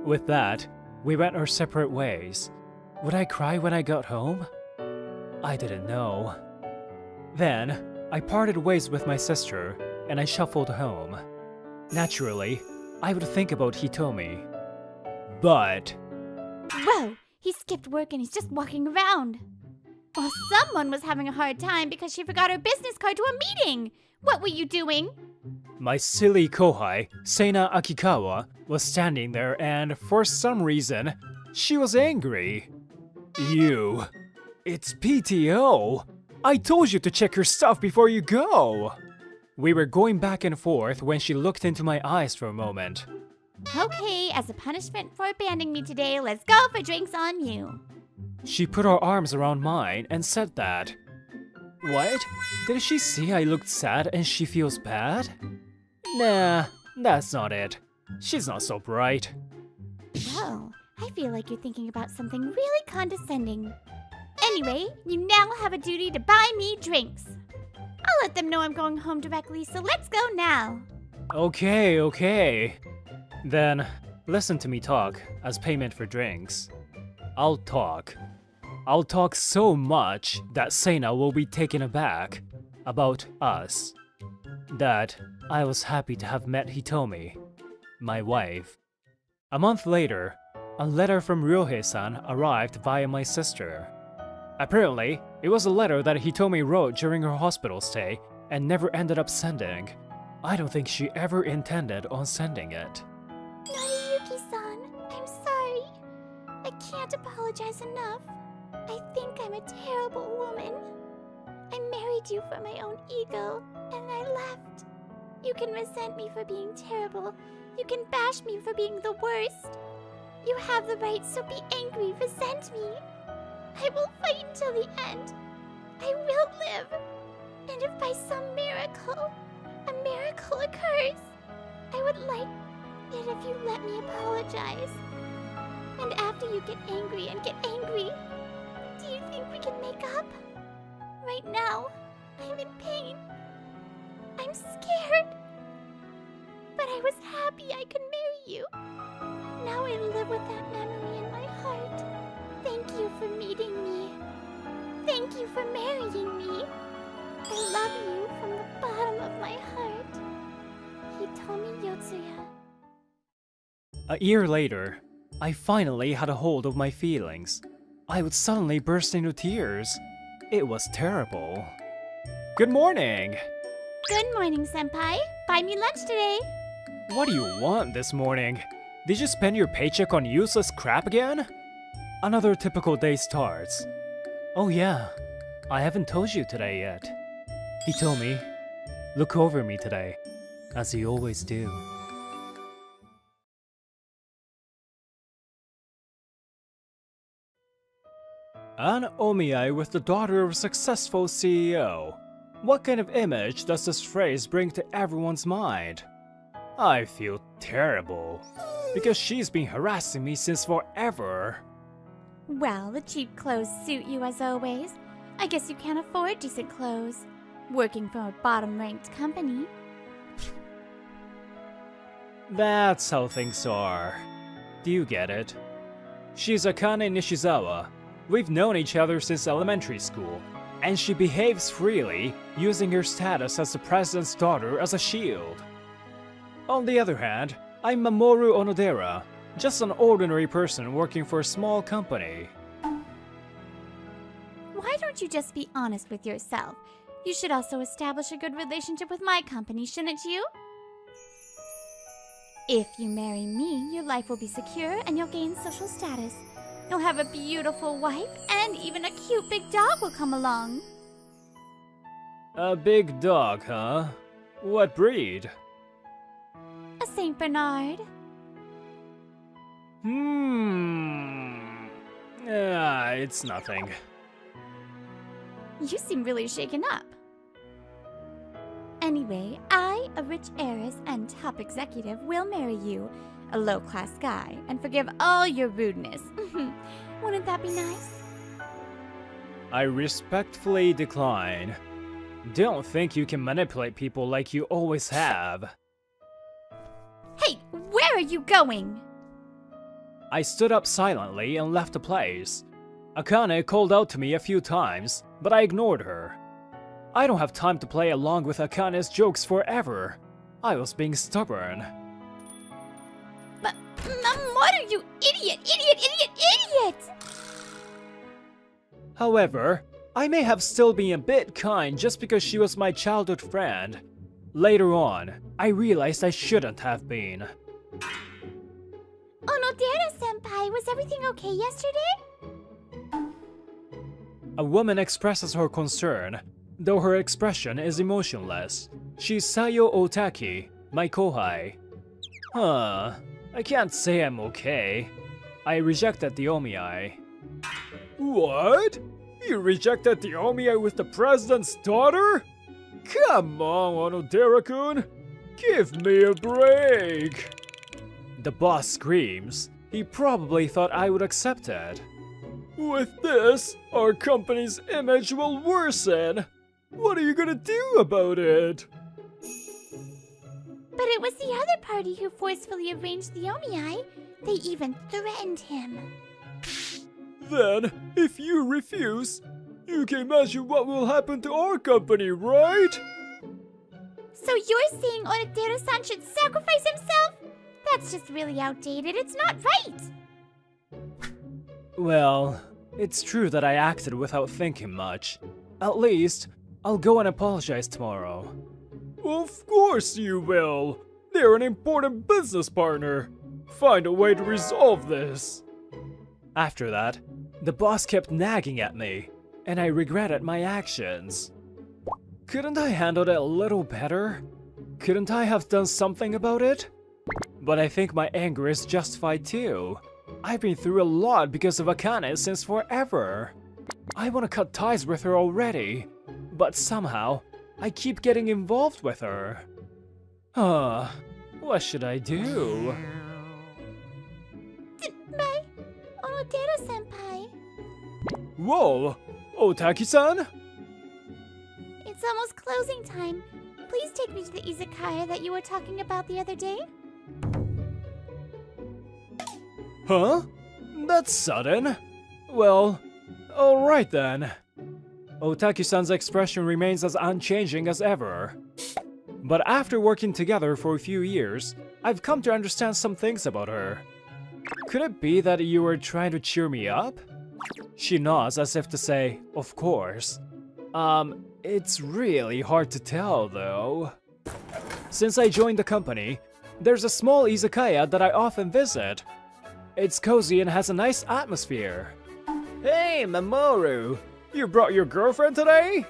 With that, we went our separate ways. Would I cry when I got home? I didn't know. Then, I parted ways with my sister, and I shuffled home. Naturally, I would think about Hitomi. But... Whoa! He skipped work and he's just walking around. Well, someone was having a hard time because she forgot her business card to a meeting. What were you doing? my silly kohai, Seina Akikawa, was standing there and, for some reason, she was angry. You... It's PTO! I told you to check your stuff before you go! We were going back and forth when she looked into my eyes for a moment. Okay, as a punishment for abandoning me today, let's go for drinks on you. She put her arms around mine and said that. What? Did she see I looked sad and she feels bad? Nah, that's not it. She's not so bright. Oh, I feel like you're thinking about something really condescending. Anyway, you now have a duty to buy me drinks. I'll let them know I'm going home directly, so let's go now. Okay. Then, listen to me talk as payment for drinks. I'll talk so much that Seina will be taken aback about us. That I was happy to have met Hitomi, my wife. A month later, a letter from Ryohei-san arrived via my sister. Apparently, it was a letter that Hitomi wrote during her hospital stay and never ended up sending. I don't think she ever intended on sending it. Noriyuki-san, I'm sorry. I can't apologize enough. I think I'm a terrible woman. I married you for my own ego, and I left. You can resent me for being terrible. You can bash me for being the worst. You have the right, so be angry, resent me. I will fight until the end. I will live. And if by some miracle, a miracle occurs, I would like it if you let me apologize. And after you get angry, do you think we can make up? Right now, I'm in pain. I'm scared. But I was happy I could marry you. Now I live with that memory in my heart. Thank you for meeting me. Thank you for marrying me. I love you from the bottom of my heart. Hitomi Yotsuya. A year later, I finally had a hold of my feelings. I would suddenly burst into tears. It was terrible. Good morning! Good morning, Senpai. Buy me lunch today. What do you want this morning? Did you spend your paycheck on useless crap again? Another typical day starts. Oh yeah, I haven't told you today yet. Hitomi, look over me today, as you always do. An omiai with the daughter of a successful CEO. What kind of image does this phrase bring to everyone's mind? I feel terrible, because she's been harassing me since forever. Well, the cheap clothes suit you as always. I guess you can't afford decent clothes. Working for a bottom-ranked company. That's how things are. Do you get it? She's Akane Nishizawa. We've known each other since elementary school, and she behaves freely, using her status as the president's daughter as a shield. On the other hand, I'm Mamoru Onodera, just an ordinary person working for a small company. Why don't you just be honest with yourself? You should also establish a good relationship with my company, shouldn't you? If you marry me, your life will be secure and you'll gain social status. You'll have a beautiful wife, and even a cute big dog will come along. A big dog, huh? What breed? A Saint Bernard. It's nothing. You seem really shaken up. Anyway, I, a rich heiress and top executive, will marry you, a low-class guy, and forgive all your rudeness. Wouldn't that be nice? I respectfully decline. Don't think you can manipulate people like you always have. Hey, where are you going? I stood up silently and left the place. Akane called out to me a few times, but I ignored her. I don't have time to play along with Akane's jokes forever. I was being stubborn. Mamoru, you idiot! However, I may have still been a bit kind just because she was my childhood friend. Later on, I realized I shouldn't have been. Onodera-senpai, was everything okay yesterday? A woman expresses her concern, though her expression is emotionless. She's Sayo Otaki, my kohai. I can't say I'm okay. I rejected the omiai. What? You rejected the omiai with the president's daughter? Come on, Onodera-kun. Give me a break. The boss screams. He probably thought I would accept it. With this, our company's image will worsen. What are you gonna do about it? But it was the other party who forcefully arranged the omiai. They even threatened him. Then, if you refuse, you can imagine what will happen to our company, right? So you're saying Onodera-san should sacrifice himself? That's just really outdated. It's not right. Well, it's true that I acted without thinking much. At least, I'll go and apologize tomorrow. Of course you will. They're an important business partner. Find a way to resolve this. After that, the boss kept nagging at me, and I regretted my actions. Couldn't I handle it a little better? Couldn't I have done something about it? But I think my anger is justified too. I've been through a lot because of Akane since forever. I want to cut ties with her already, but somehow, I keep getting involved with her. What should I do? My Onodera-senpai. Whoa! Otaki-san? It's almost closing time. Please take me to the izakaya that you were talking about the other day. Huh? That's sudden. Well, alright then. Otaki-san's expression remains as unchanging as ever. But after working together for a few years, I've come to understand some things about her. Could it be that you were trying to cheer me up? She nods as if to say, of course. It's really hard to tell though. Since I joined the company, there's a small izakaya that I often visit. It's cozy and has a nice atmosphere. Hey, Mamoru! You brought your girlfriend today?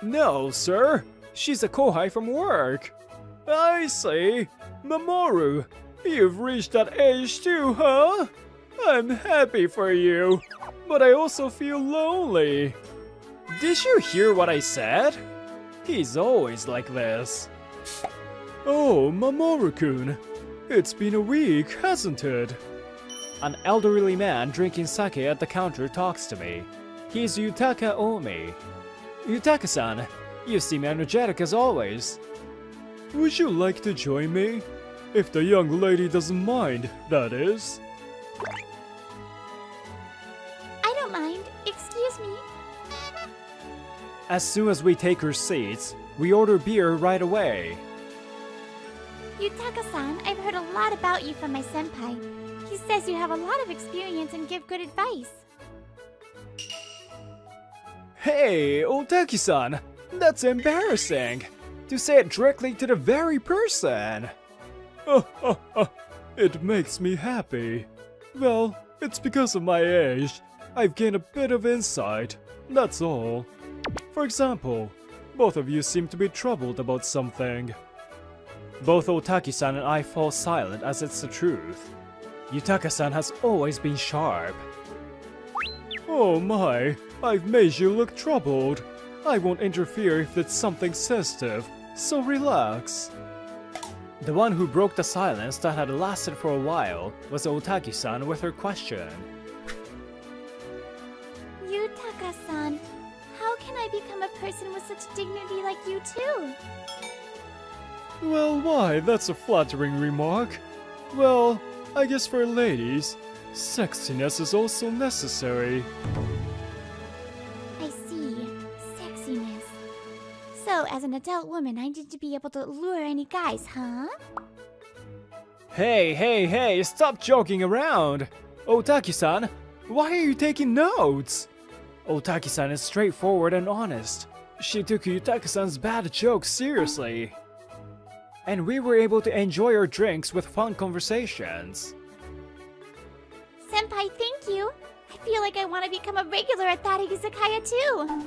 No, sir. She's a kohai from work. I see. Mamoru, you've reached that age too, huh? I'm happy for you, but I also feel lonely. Did you hear what I said? He's always like this. Oh, Mamoru-kun. It's been a week, hasn't it? An elderly man drinking sake at the counter talks to me. He's Yutaka Omi. Yutaka-san, you seem energetic as always. Would you like to join me? If the young lady doesn't mind, that is. I don't mind. Excuse me. As soon as we take our seats, we order beer right away. Yutaka-san, I've heard a lot about you from my senpai. He says you have a lot of experience and give good advice. Hey, Otaki-san! That's embarrassing! To say it directly to the very person! It makes me happy. Well, it's because of my age. I've gained a bit of insight, that's all. For example, both of you seem to be troubled about something. Both Otaki-san and I fall silent as it's the truth. Yutaka-san has always been sharp. Oh my, I've made you look troubled. I won't interfere if it's something sensitive, so relax. The one who broke the silence that had lasted for a while was Otaki-san with her question. Yutaka-san, how can I become a person with such dignity like you too? Well, why, that's a flattering remark. Well, I guess for ladies, sexiness is also necessary. I see. Sexiness. So, as an adult woman, I need to be able to lure any guys, huh? Hey, stop joking around! Otaki-san, why are you taking notes? Otaki-san is straightforward and honest. She took Yutaka-san's bad jokes seriously. And we were able to enjoy our drinks with fun conversations. Senpai, thank you. I feel like I want to become a regular at that izakaya too.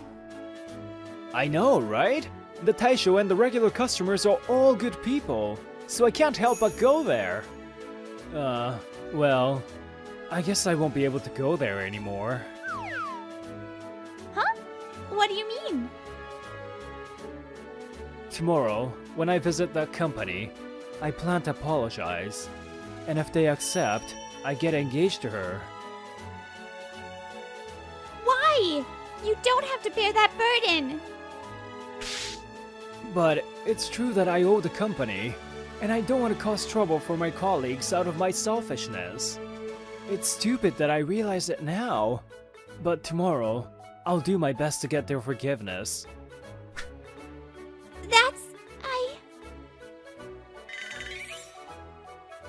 I know, right? The Taisho and the regular customers are all good people, so I can't help but go there. Well, I guess I won't be able to go there anymore. Huh? What do you mean? Tomorrow, when I visit that company, I plan to apologize. And if they accept, I get engaged to her. Why? You don't have to bear that burden. But it's true that I owe the company, and I don't want to cause trouble for my colleagues out of my selfishness. It's stupid that I realize it now, but tomorrow, I'll do my best to get their forgiveness.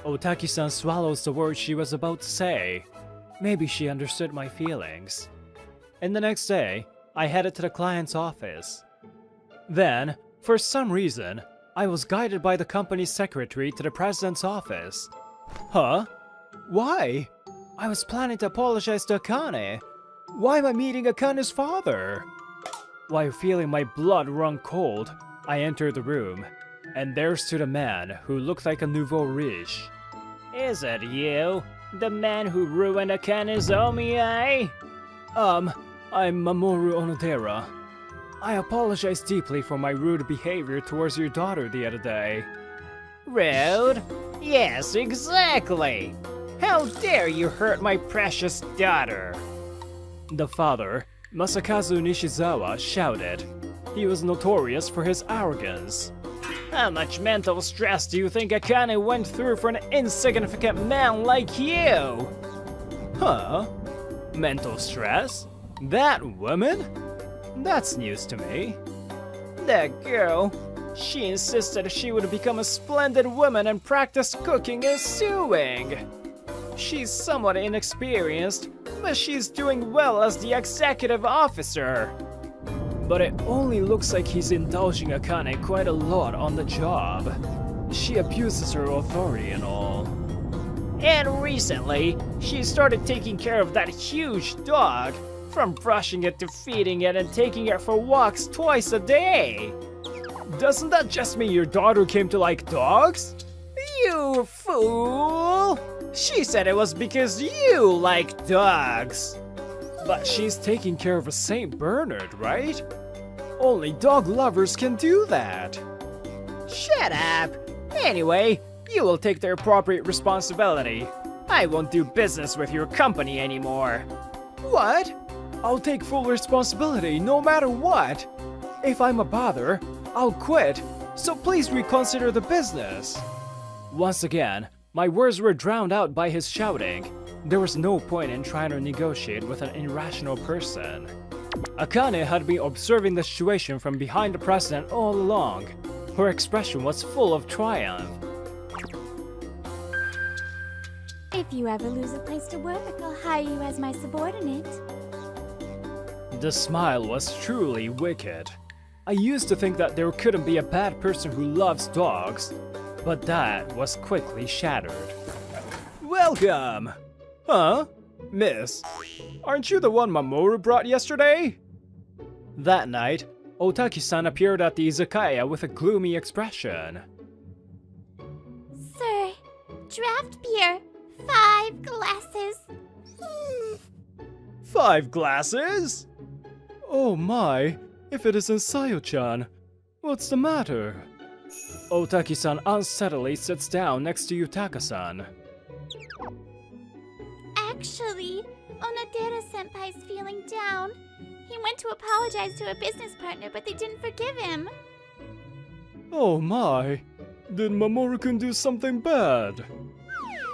Otaki-san swallows the words she was about to say. Maybe she understood my feelings. And the next day, I headed to the client's office. Then, for some reason, I was guided by the company's secretary to the president's office. Huh? Why? I was planning to apologize to Akane. Why am I meeting Akane's father? While feeling my blood run cold, I entered the room, and there stood a man who looked like a nouveau riche. Is it you? The man who ruined Akane's Omi, eh? I'm Mamoru Onodera. I apologize deeply for my rude behavior towards your daughter the other day. Rude? Yes, exactly! How dare you hurt my precious daughter? The father, Masakazu Nishizawa, shouted. He was notorious for his arrogance. How much mental stress do you think Akane went through for an insignificant man like you? Huh? Mental stress? That woman? That's news to me. That girl, she insisted she would become a splendid woman and practice cooking and sewing. She's somewhat inexperienced, but she's doing well as the executive officer. But it only looks like he's indulging Akane quite a lot on the job. She abuses her authority and all. And recently, she started taking care of that huge dog, from brushing it to feeding it and taking it for walks twice a day. Doesn't that just mean your daughter came to like dogs? You fool! She said it was because you like dogs. But she's taking care of a Saint Bernard, right? Only dog lovers can do that. Shut up! Anyway, you will take the appropriate responsibility. I won't do business with your company anymore. What? I'll take full responsibility no matter what. If I'm a bother, I'll quit, so please reconsider the business. Once again, my words were drowned out by his shouting. There was no point in trying to negotiate with an irrational person. Akane had been observing the situation from behind the president all along. Her expression was full of triumph. If you ever lose a place to work, I'll hire you as my subordinate. The smile was truly wicked. I used to think that there couldn't be a bad person who loves dogs, but that was quickly shattered. Welcome! Huh? Miss, aren't you the one Mamoru brought yesterday? That night, Otaki-san appeared at the izakaya with a gloomy expression. Sir, draft beer, 5 glasses. 5 glasses? Oh my, if it isn't Sayo-chan. What's the matter? Otaki-san unsteadily sits down next to Yutaka-san. Actually, Onodera-senpai's feeling down. He went to apologize to a business partner, but they didn't forgive him. Oh my, did Mamoru-kun do something bad?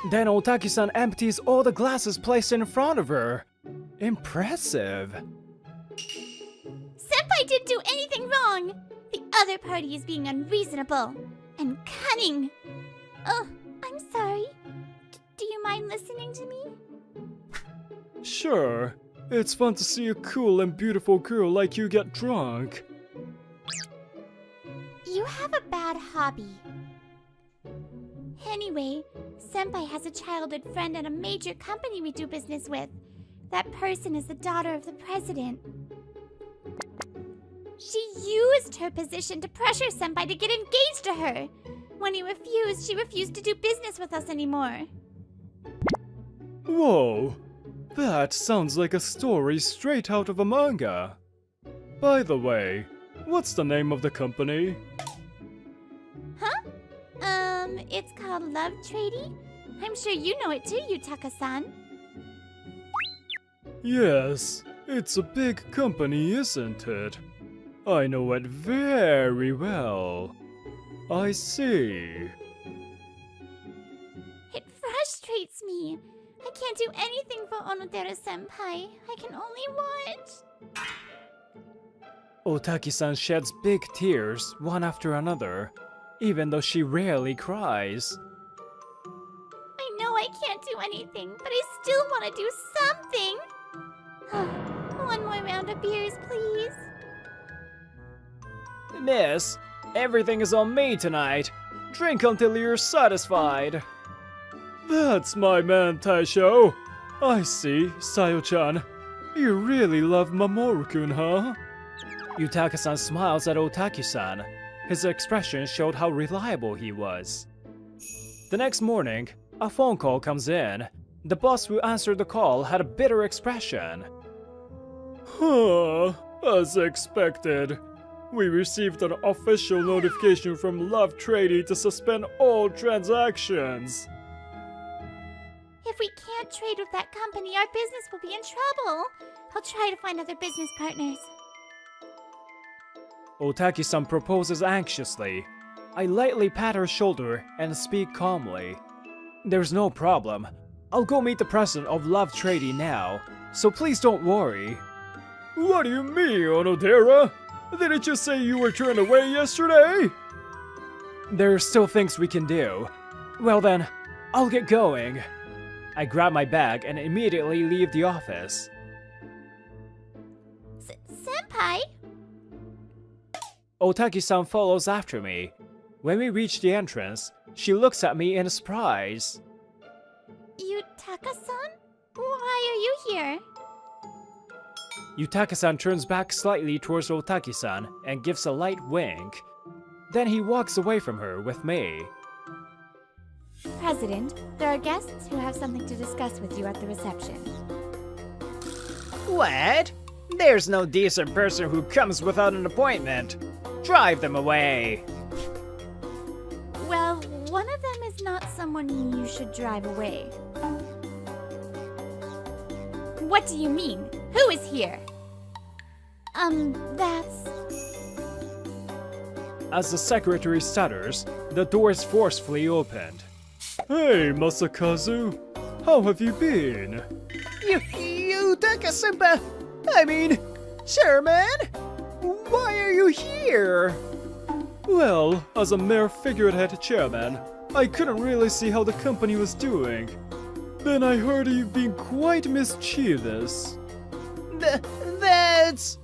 Then Otaki-san empties all the glasses placed in front of her. Impressive. Senpai didn't do anything wrong. The other party is being unreasonable and cunning. Oh, I'm sorry. Do you mind listening to me? Sure, it's fun to see a cool and beautiful girl like you get drunk. You have a bad hobby. Anyway, Senpai has a childhood friend at a major company we do business with. That person is the daughter of the president. She used her position to pressure Senpai to get engaged to her. When he refused, she refused to do business with us anymore. Whoa, that sounds like a story straight out of a manga. By the way, what's the name of the company? Huh? It's called Love Tradie. I'm sure you know it too, Yutaka-san. Yes, it's a big company, isn't it? I know it very well. I see. It frustrates me. I can't do anything for Onodera-senpai. I can only watch. Otaki-san sheds big tears, one after another, even though she rarely cries. I know I can't do anything, but I still want to do something. One more round of beers, please. Miss, everything is on me tonight. Drink until you're satisfied. That's my man, Taisho. I see, Sayo-chan. You really love Mamoru-kun, huh? Yutaka-san smiles at Otaki-san. His expression showed how reliable he was. The next morning, a phone call comes in. The boss who answered the call had a bitter expression. Huh, as expected. We received an official notification from Love Tradie to suspend all transactions. If we can't trade with that company, our business will be in trouble. I'll try to find other business partners. Otaki-san proposes anxiously. I lightly pat her shoulder and speak calmly. There's no problem. I'll go meet the president of Love Tradie now, so please don't worry. What do you mean, Onodera? Didn't you say you were turned away yesterday? There are still things we can do. Well then, I'll get going. I grab my bag and immediately leave the office. Senpai? Otaki-san follows after me. When we reach the entrance, she looks at me in surprise. Yutaka-san? Why are you here? Yutaka-san turns back slightly towards Otaki-san and gives a light wink. Then he walks away from her with me. President, there are guests who have something to discuss with you at the reception. What? There's no decent person who comes without an appointment. Drive them away. Well, one of them is not someone you should drive away. What do you mean? Who is here? That's... As the secretary stutters, the door is forcefully opened. Hey, Masakazu! How have you been? Yutaka-senpai! I mean, Chairman? Why are you here? Well, as a mere figurehead chairman, I couldn't really see how the company was doing. Then I heard you've been quite mischievous. That's...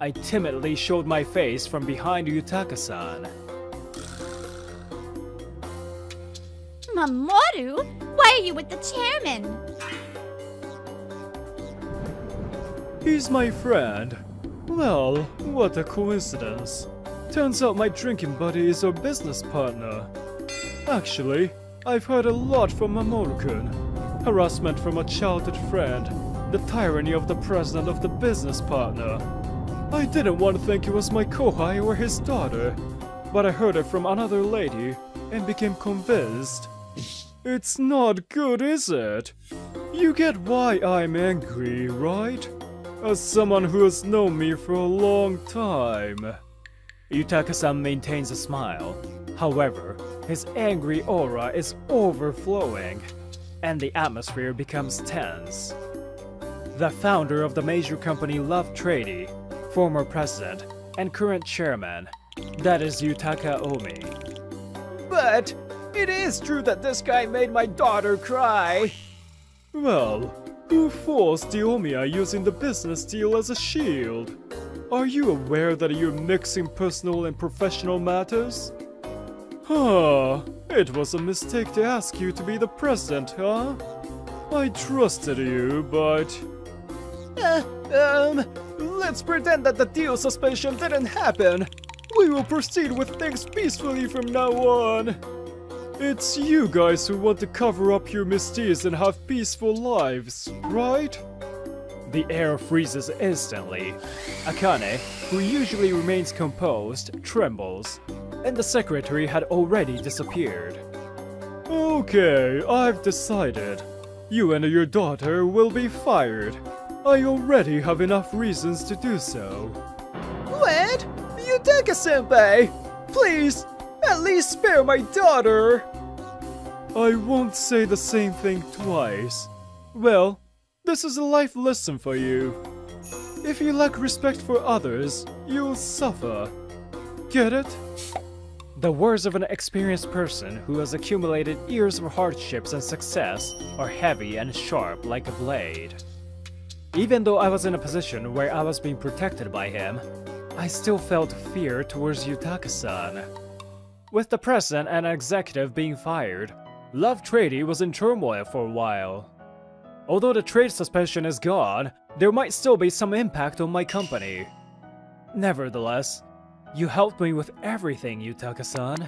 I timidly showed my face from behind Yutaka-san. Mamoru? Why are you with the chairman? He's my friend. Well, what a coincidence. Turns out my drinking buddy is our business partner. Actually, I've heard a lot from Mamoru-kun. Harassment from a childhood friend. The tyranny of the president of the business partner. I didn't want to think he was my kohai or his daughter, but I heard it from another lady and became convinced. It's not good, is it? You get why I'm angry, right? As someone who has known me for a long time. Yutaka-san maintains a smile. However, his angry aura is overflowing, and the atmosphere becomes tense. The founder of the major company Love Trady, former president, and current chairman, that is Yutaka Omi. But it is true that this guy made my daughter cry. Well, who forced the Omiya using the business deal as a shield? Are you aware that you're mixing personal and professional matters? Huh, it was a mistake to ask you to be the president, huh? I trusted you, but... Let's pretend that the deal suspension didn't happen. We will proceed with things peacefully from now on. It's you guys who want to cover up your misdeeds and have peaceful lives, right? The air freezes instantly. Akane, who usually remains composed, trembles, and the secretary had already disappeared. Okay, I've decided. You and your daughter will be fired. I already have enough reasons to do so. What? Yutaka-senpai! Please, at least spare my daughter! I won't say the same thing twice. Well, this is a life lesson for you. If you lack respect for others, you'll suffer. Get it? The words of an experienced person who has accumulated years of hardships and success are heavy and sharp like a blade. Even though I was in a position where I was being protected by him, I still felt fear towards Yutaka-san. With the president and executive being fired, Love Trady was in turmoil for a while. Although the trade suspension is gone, there might still be some impact on my company. Nevertheless, you helped me with everything, Yutaka-san.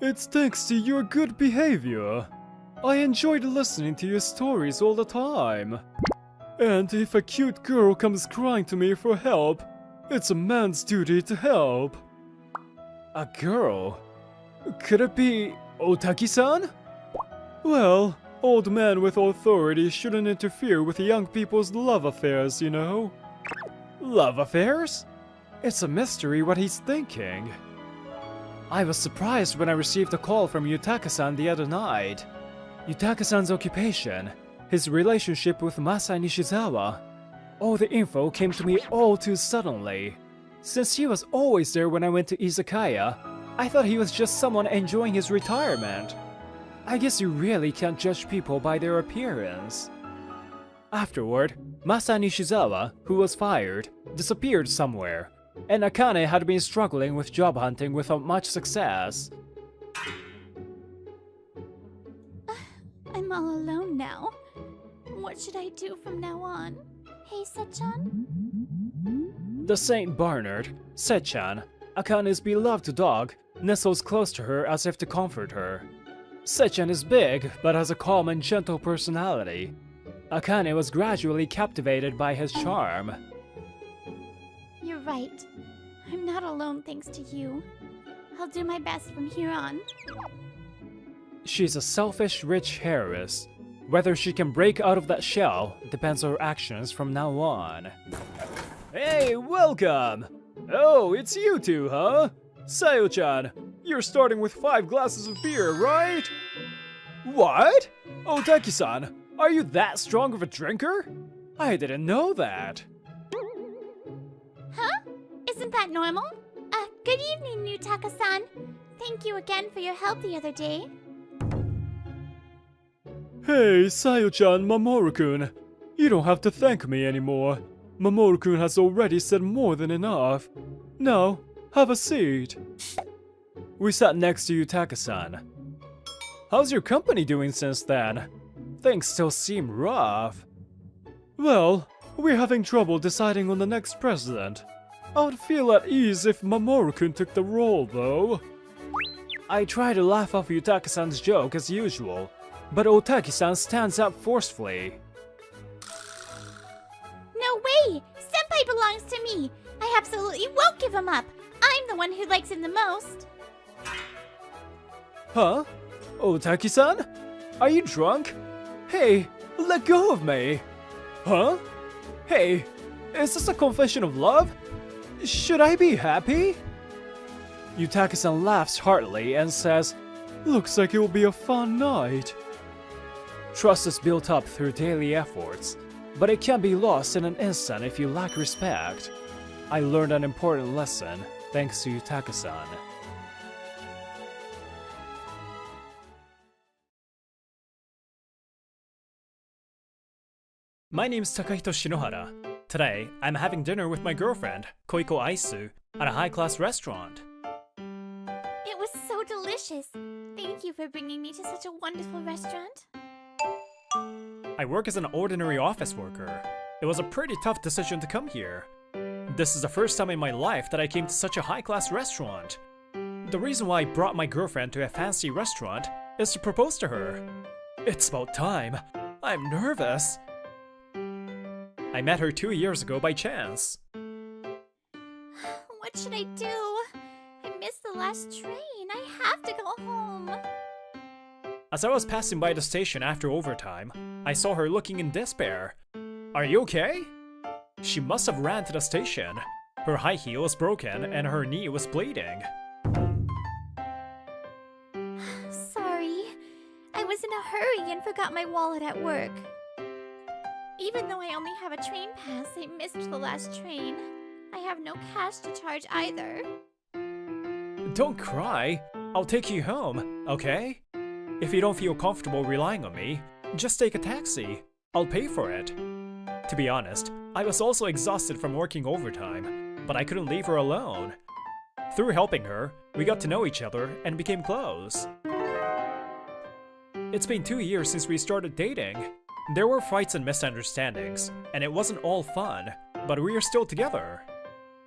It's thanks to your good behavior. I enjoyed listening to your stories all the time. And if a cute girl comes crying to me for help, it's a man's duty to help. A girl? Could it be Otaki-san? Well, old men with authority shouldn't interfere with young people's love affairs, you know? Love affairs? It's a mystery what he's thinking. I was surprised when I received a call from Yutaka-san the other night. Yutaka-san's occupation, his relationship with Masa Nishizawa. All the info came to me all too suddenly. Since he was always there when I went to izakaya, I thought he was just someone enjoying his retirement. I guess you really can't judge people by their appearance. Afterward, Masa Nishizawa, who was fired, disappeared somewhere, and Akane had been struggling with job hunting without much success. I'm all alone now. What should I do from now on? Hey, Sechan? The Saint Bernard, Sechan, Akane's beloved dog, nestles close to her as if to comfort her. Sechan is big, but has a calm and gentle personality. Akane was gradually captivated by his charm. You're right. I'm not alone thanks to you. I'll do my best from here on. She's a selfish, rich heiress. Whether she can break out of that shell depends on her actions from now on. Hey, welcome! Oh, it's you two, huh? Sayo-chan, you're starting with 5 glasses of beer, right? What? Otaki-san, are you that strong of a drinker? I didn't know that. Huh? Isn't that normal? Good evening, Yutaka-san. Thank you again for your help the other day. Hey, Sayo-chan, Mamoru-kun. You don't have to thank me anymore. Mamoru-kun has already said more than enough. Now, have a seat. We sat next to Yutaka-san. How's your company doing since then? Things still seem rough. Well, we're having trouble deciding on the next president. I would feel at ease if Mamoru-kun took the role, though. I try to laugh off Yutaka-san's joke as usual, but Otaki-san stands up forcefully. No way! Senpai belongs to me! I absolutely won't give him up! I'm the one who likes him the most! Huh? Otaki-san? Are you drunk? Hey, let go of me! Huh? Hey, is this a confession of love? Should I be happy? Yutaka-san laughs heartily and says, Looks like it will be a fun night. Trust is built up through daily efforts, but it can be lost in an instant if you lack respect. I learned an important lesson thanks to Yutaka-san. My name's Takahito Shinohara. Today, I'm having dinner with my girlfriend, Koiko Aisu, at a high-class restaurant. It was so delicious! Thank you for bringing me to such a wonderful restaurant. I work as an ordinary office worker. It was a pretty tough decision to come here. This is the first time in my life that I came to such a high-class restaurant. The reason why I brought my girlfriend to a fancy restaurant is to propose to her. It's about time. I'm nervous. I met her 2 years ago by chance. What should I do? I missed the last train. I have to go home. As I was passing by the station after overtime, I saw her looking in despair. Are you okay? She must have ran to the station. Her high heel was broken and her knee was bleeding. Sorry. I was in a hurry and forgot my wallet at work. Even though I only have a train pass, I missed the last train. I have no cash to charge either. Don't cry. I'll take you home, okay? If you don't feel comfortable relying on me, just take a taxi. I'll pay for it. To be honest, I was also exhausted from working overtime, but I couldn't leave her alone. Through helping her, we got to know each other and became close. It's been 2 years since we started dating. There were fights and misunderstandings, and it wasn't all fun, but we are still together.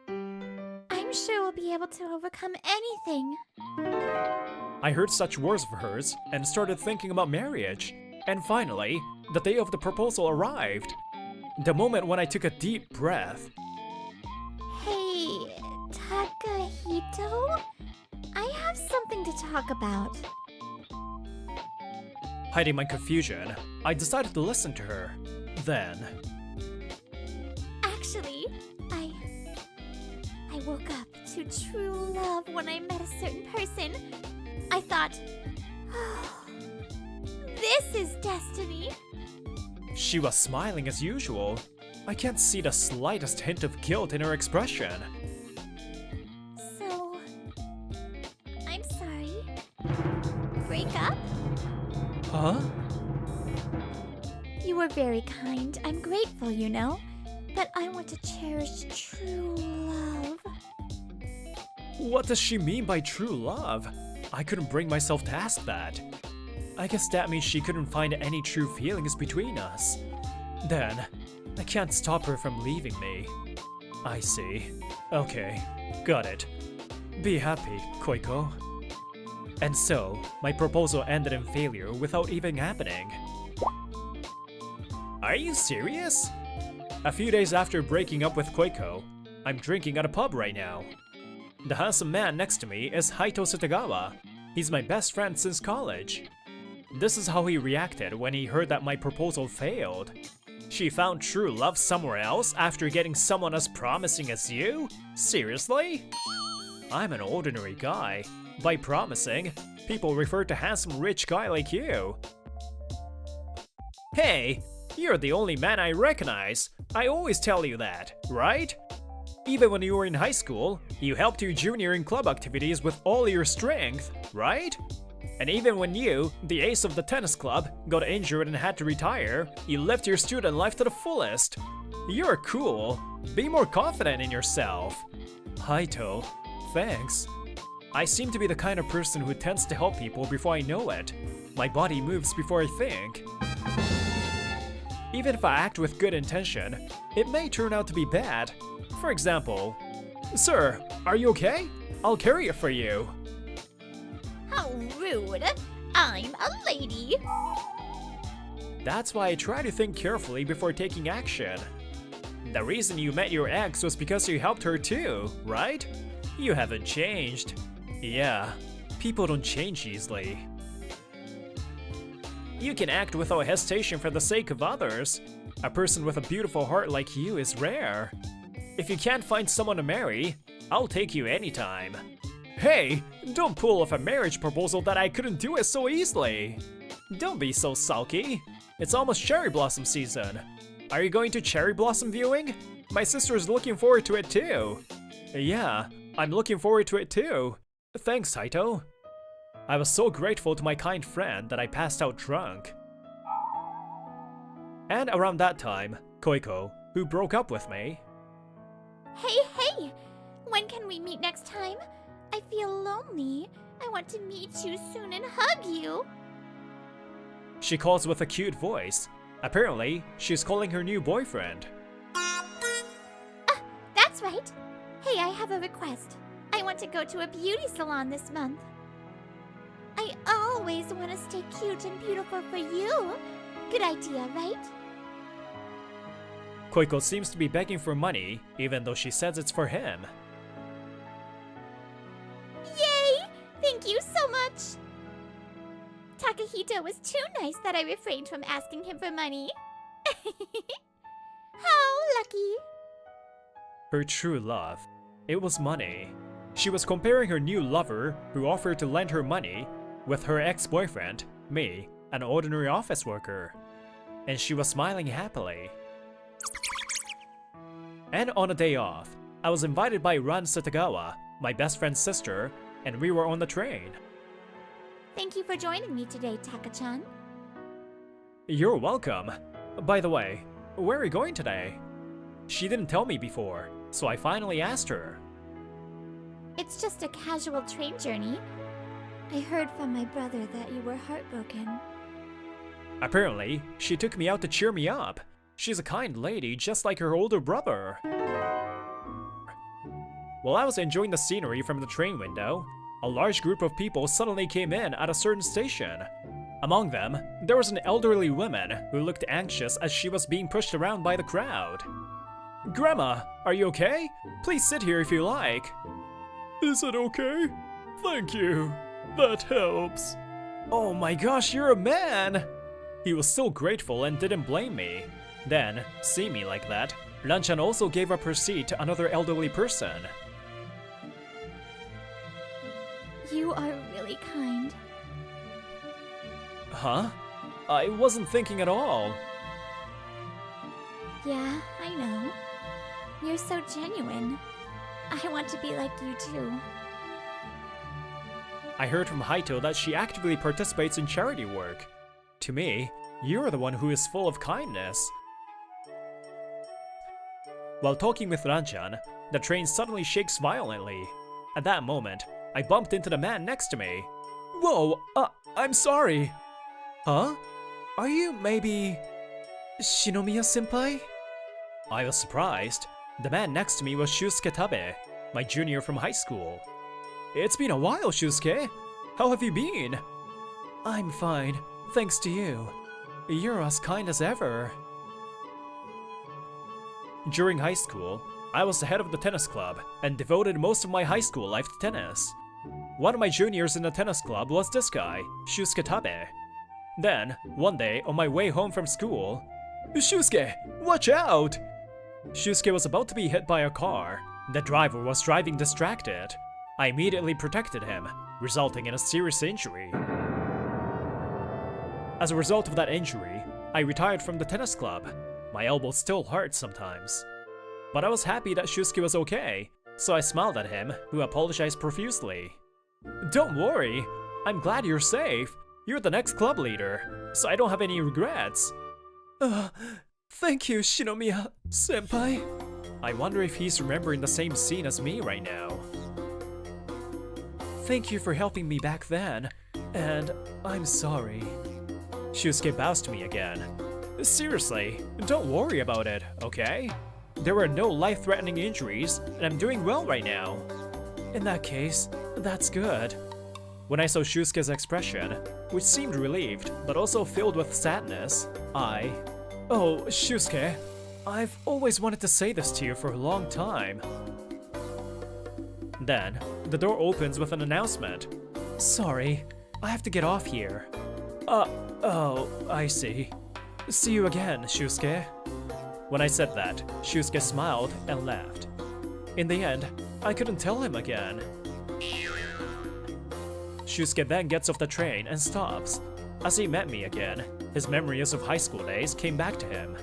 I'm sure we'll be able to overcome anything. I heard such words of hers and started thinking about marriage. And finally, the day of the proposal arrived. The moment when I took a deep breath. Hey, Takahito? I have something to talk about. Hiding my confusion, I decided to listen to her. Then... Actually, I woke up to true love when I met a certain person. I thought, oh, this is destiny. She was smiling as usual. I can't see the slightest hint of guilt in her expression. So, I'm sorry. Break up? Huh? You were very kind. I'm grateful, you know. But I want to cherish true love. What does she mean by true love? I couldn't bring myself to ask that. I guess that means she couldn't find any true feelings between us. Then, I can't stop her from leaving me. I see. Okay, got it. Be happy, Koiko. And so, my proposal ended in failure without even happening. Are you serious? A few days after breaking up with Koiko, I'm drinking at a pub right now. The handsome man next to me is Haito Sutagawa. He's my best friend since college. This is how he reacted when he heard that my proposal failed. She found true love somewhere else after getting someone as promising as you? Seriously? I'm an ordinary guy. By promising, people refer to handsome rich guy like you. Hey, you're the only man I recognize. I always tell you that, right? Even when you were in high school, you helped your junior in club activities with all your strength, right? And even when you, the ace of the tennis club, got injured and had to retire, you lived your student life to the fullest. You're cool. Be more confident in yourself. Hito, thanks. I seem to be the kind of person who tends to help people before I know it. My body moves before I think. Even if I act with good intention, it may turn out to be bad. For example, "Sir, are you okay? I'll carry it for you." How rude. I'm a lady. That's why I try to think carefully before taking action. The reason you met your ex was because you helped her too, right? You haven't changed. Yeah, people don't change easily. You can act without hesitation for the sake of others. A person with a beautiful heart like you is rare. If you can't find someone to marry, I'll take you anytime. Hey, don't pull off a marriage proposal that I couldn't do it so easily. Don't be so sulky. It's almost cherry blossom season. Are you going to cherry blossom viewing? My sister is looking forward to it too. Yeah, I'm looking forward to it too. Thanks, Hito. I was so grateful to my kind friend that I passed out drunk. And around that time, Koiko, who broke up with me. Hey! When can we meet next time? I feel lonely. I want to meet you soon and hug you. She calls with a cute voice. Apparently, she's calling her new boyfriend. That's right. Hey, I have a request. I want to go to a beauty salon this month. I always want to stay cute and beautiful for you. Good idea, right? Koiko seems to be begging for money, even though she says it's for him. Yay! Thank you so much! Takahito was too nice that I refrained from asking him for money. How lucky! Her true love. It was money. She was comparing her new lover, who offered to lend her money, with her ex-boyfriend, me, an ordinary office worker. And she was smiling happily. And on a day off, I was invited by Ran Satagawa, my best friend's sister, and we were on the train. Thank you for joining me today, Taka-chan. You're welcome. By the way, where are you going today? She didn't tell me before, so I finally asked her. It's just a casual train journey. I heard from my brother that you were heartbroken. Apparently, she took me out to cheer me up. She's a kind lady, just like her older brother. While I was enjoying the scenery from the train window, a large group of people suddenly came in at a certain station. Among them, there was an elderly woman who looked anxious as she was being pushed around by the crowd. "Grandma, are you okay? Please sit here if you like." Is it okay? Thank you. That helps. "Oh my gosh, you're a man!" He was so grateful and didn't blame me. Then, seeing me like that, Ranchan also gave up her seat to another elderly person. You are really kind. Huh? I wasn't thinking at all. Yeah, I know. You're so genuine. I want to be like you too. I heard from Hito that she actively participates in charity work. To me, you're the one who is full of kindness. While talking with Ranchan, the train suddenly shakes violently. At that moment, I bumped into the man next to me. Whoa, I'm sorry. Huh? Are you maybe... Shinomiya-senpai? I was surprised. The man next to me was Shusuke Tabe, my junior from high school. It's been a while, Shusuke. How have you been? I'm fine, thanks to you. You're as kind as ever. During high school, I was the head of the tennis club and devoted most of my high school life to tennis. One of my juniors in the tennis club was this guy, Shusuke Tabe. Then, one day on my way home from school, "Shusuke, watch out!" Shusuke was about to be hit by a car. The driver was driving distracted. I immediately protected him, resulting in a serious injury. As a result of that injury, I retired from the tennis club. My elbow still hurts sometimes. But I was happy that Shusuke was okay, so I smiled at him, who apologized profusely. "Don't worry, I'm glad you're safe. You're the next club leader, so I don't have any regrets. Thank you, Shinomiya-senpai. I wonder if he's remembering the same scene as me right now. Thank you for helping me back then, and I'm sorry. Shusuke bows to me again. Seriously, don't worry about it, okay? There were no life-threatening injuries, and I'm doing well right now. In that case, that's good. When I saw Shusuke's expression, which seemed relieved, but also filled with sadness, Oh, Shusuke, I've always wanted to say this to you for a long time. Then, the door opens with an announcement. Sorry, I have to get off here. Oh, I see. See you again, Shusuke. When I said that, Shusuke smiled and laughed. In the end, I couldn't tell him again. Shusuke then gets off the train and stops. As he met me again, his memories of high school days came back to him.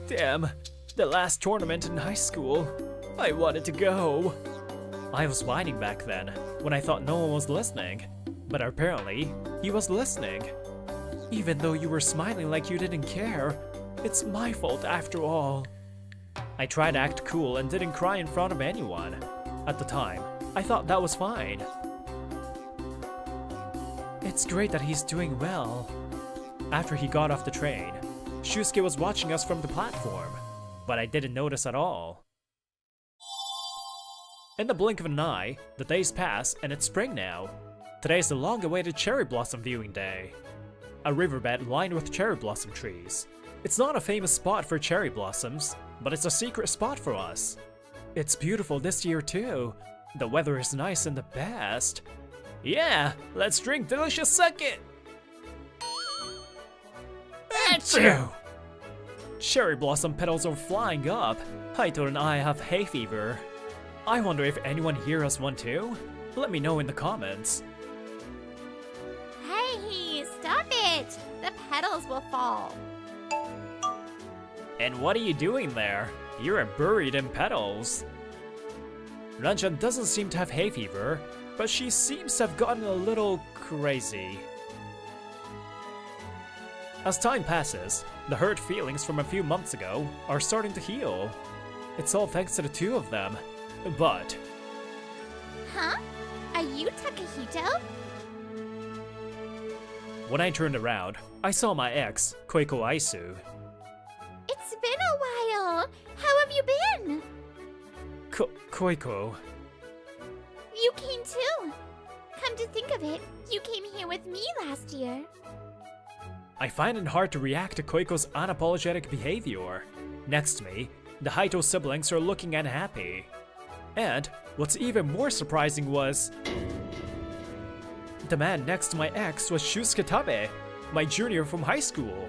Damn, the last tournament in high school. I wanted to go. I was whining back then, when I thought no one was listening. But apparently, he was listening. Even though you were smiling like you didn't care, it's my fault after all. I tried to act cool and didn't cry in front of anyone. At the time, I thought that was fine. It's great that he's doing well. After he got off the train, Shusuke was watching us from the platform, but I didn't notice at all. In the blink of an eye, the days pass and it's spring now. Today's the long-awaited cherry blossom viewing day. A riverbed lined with cherry blossom trees. It's not a famous spot for cherry blossoms, but it's a secret spot for us. It's beautiful this year too. The weather is nice and the best. Yeah, let's drink delicious sake! Achoo! Cherry blossom petals are flying up. Haito and I have hay fever. I wonder if anyone here has one too? Let me know in the comments. Hey, stop it! The petals will fall. And what are you doing there? You're buried in petals. Ranchan doesn't seem to have hay fever, but she seems to have gotten a little crazy. As time passes, the hurt feelings from a few months ago are starting to heal. It's all thanks to the two of them, but... Huh? Are you Takahito? When I turned around, I saw my ex, Koiko Aisu. It's been a while. How have you been? Koiko. You came too. Come to think of it, you came here with me last year. I find it hard to react to Koiko's unapologetic behavior. Next to me, the Haito siblings are looking unhappy. And what's even more surprising was... the man next to my ex was Shusuke Tabe, my junior from high school.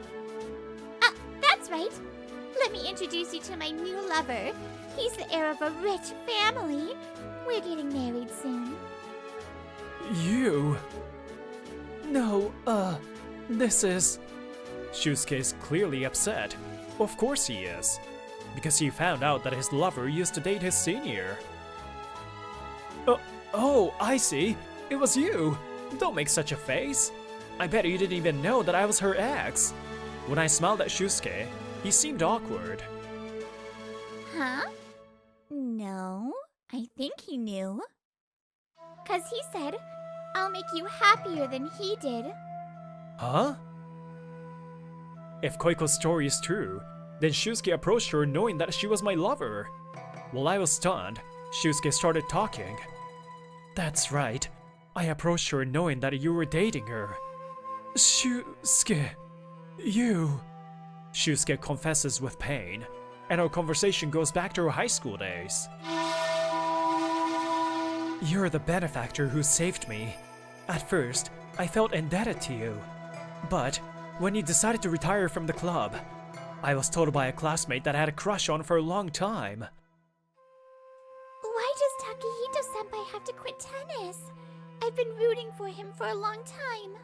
That's right. Let me introduce you to my new lover. He's the heir of a rich family. We're getting married soon. You... No, this is... Shusuke is clearly upset. Of course he is. Because he found out that his lover used to date his senior. Oh, I see. It was you. Don't make such a face. I bet you didn't even know that I was her ex. When I smiled at Shusuke, he seemed awkward. Huh? No, I think he knew. 'Cause he said, I'll make you happier than he did. Huh? If Koiko's story is true, then Shusuke approached her knowing that she was my lover. While I was stunned, Shusuke started talking. That's right. I approached her knowing that you were dating her. Shusuke, you... Shusuke confesses with pain, and our conversation goes back to her high school days. You're the benefactor who saved me. At first, I felt indebted to you. But when you decided to retire from the club, I was told by a classmate that I had a crush on for a long time. Why does Takahito-senpai have to quit tennis? I've been rooting for him for a long time.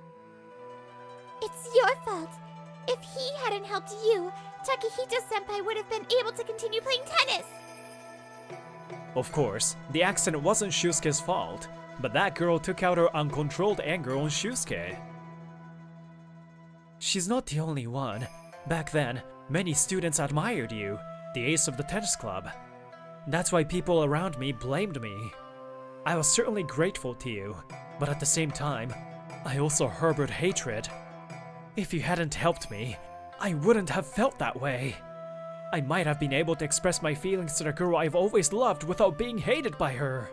It's your fault. If he hadn't helped you, Takahito-senpai would have been able to continue playing tennis. Of course, the accident wasn't Shusuke's fault. But that girl took out her uncontrolled anger on Shusuke. She's not the only one. Back then, many students admired you, the ace of the tennis club. That's why people around me blamed me. I was certainly grateful to you, but at the same time, I also harbored hatred. If you hadn't helped me, I wouldn't have felt that way. I might have been able to express my feelings to the girl I've always loved without being hated by her.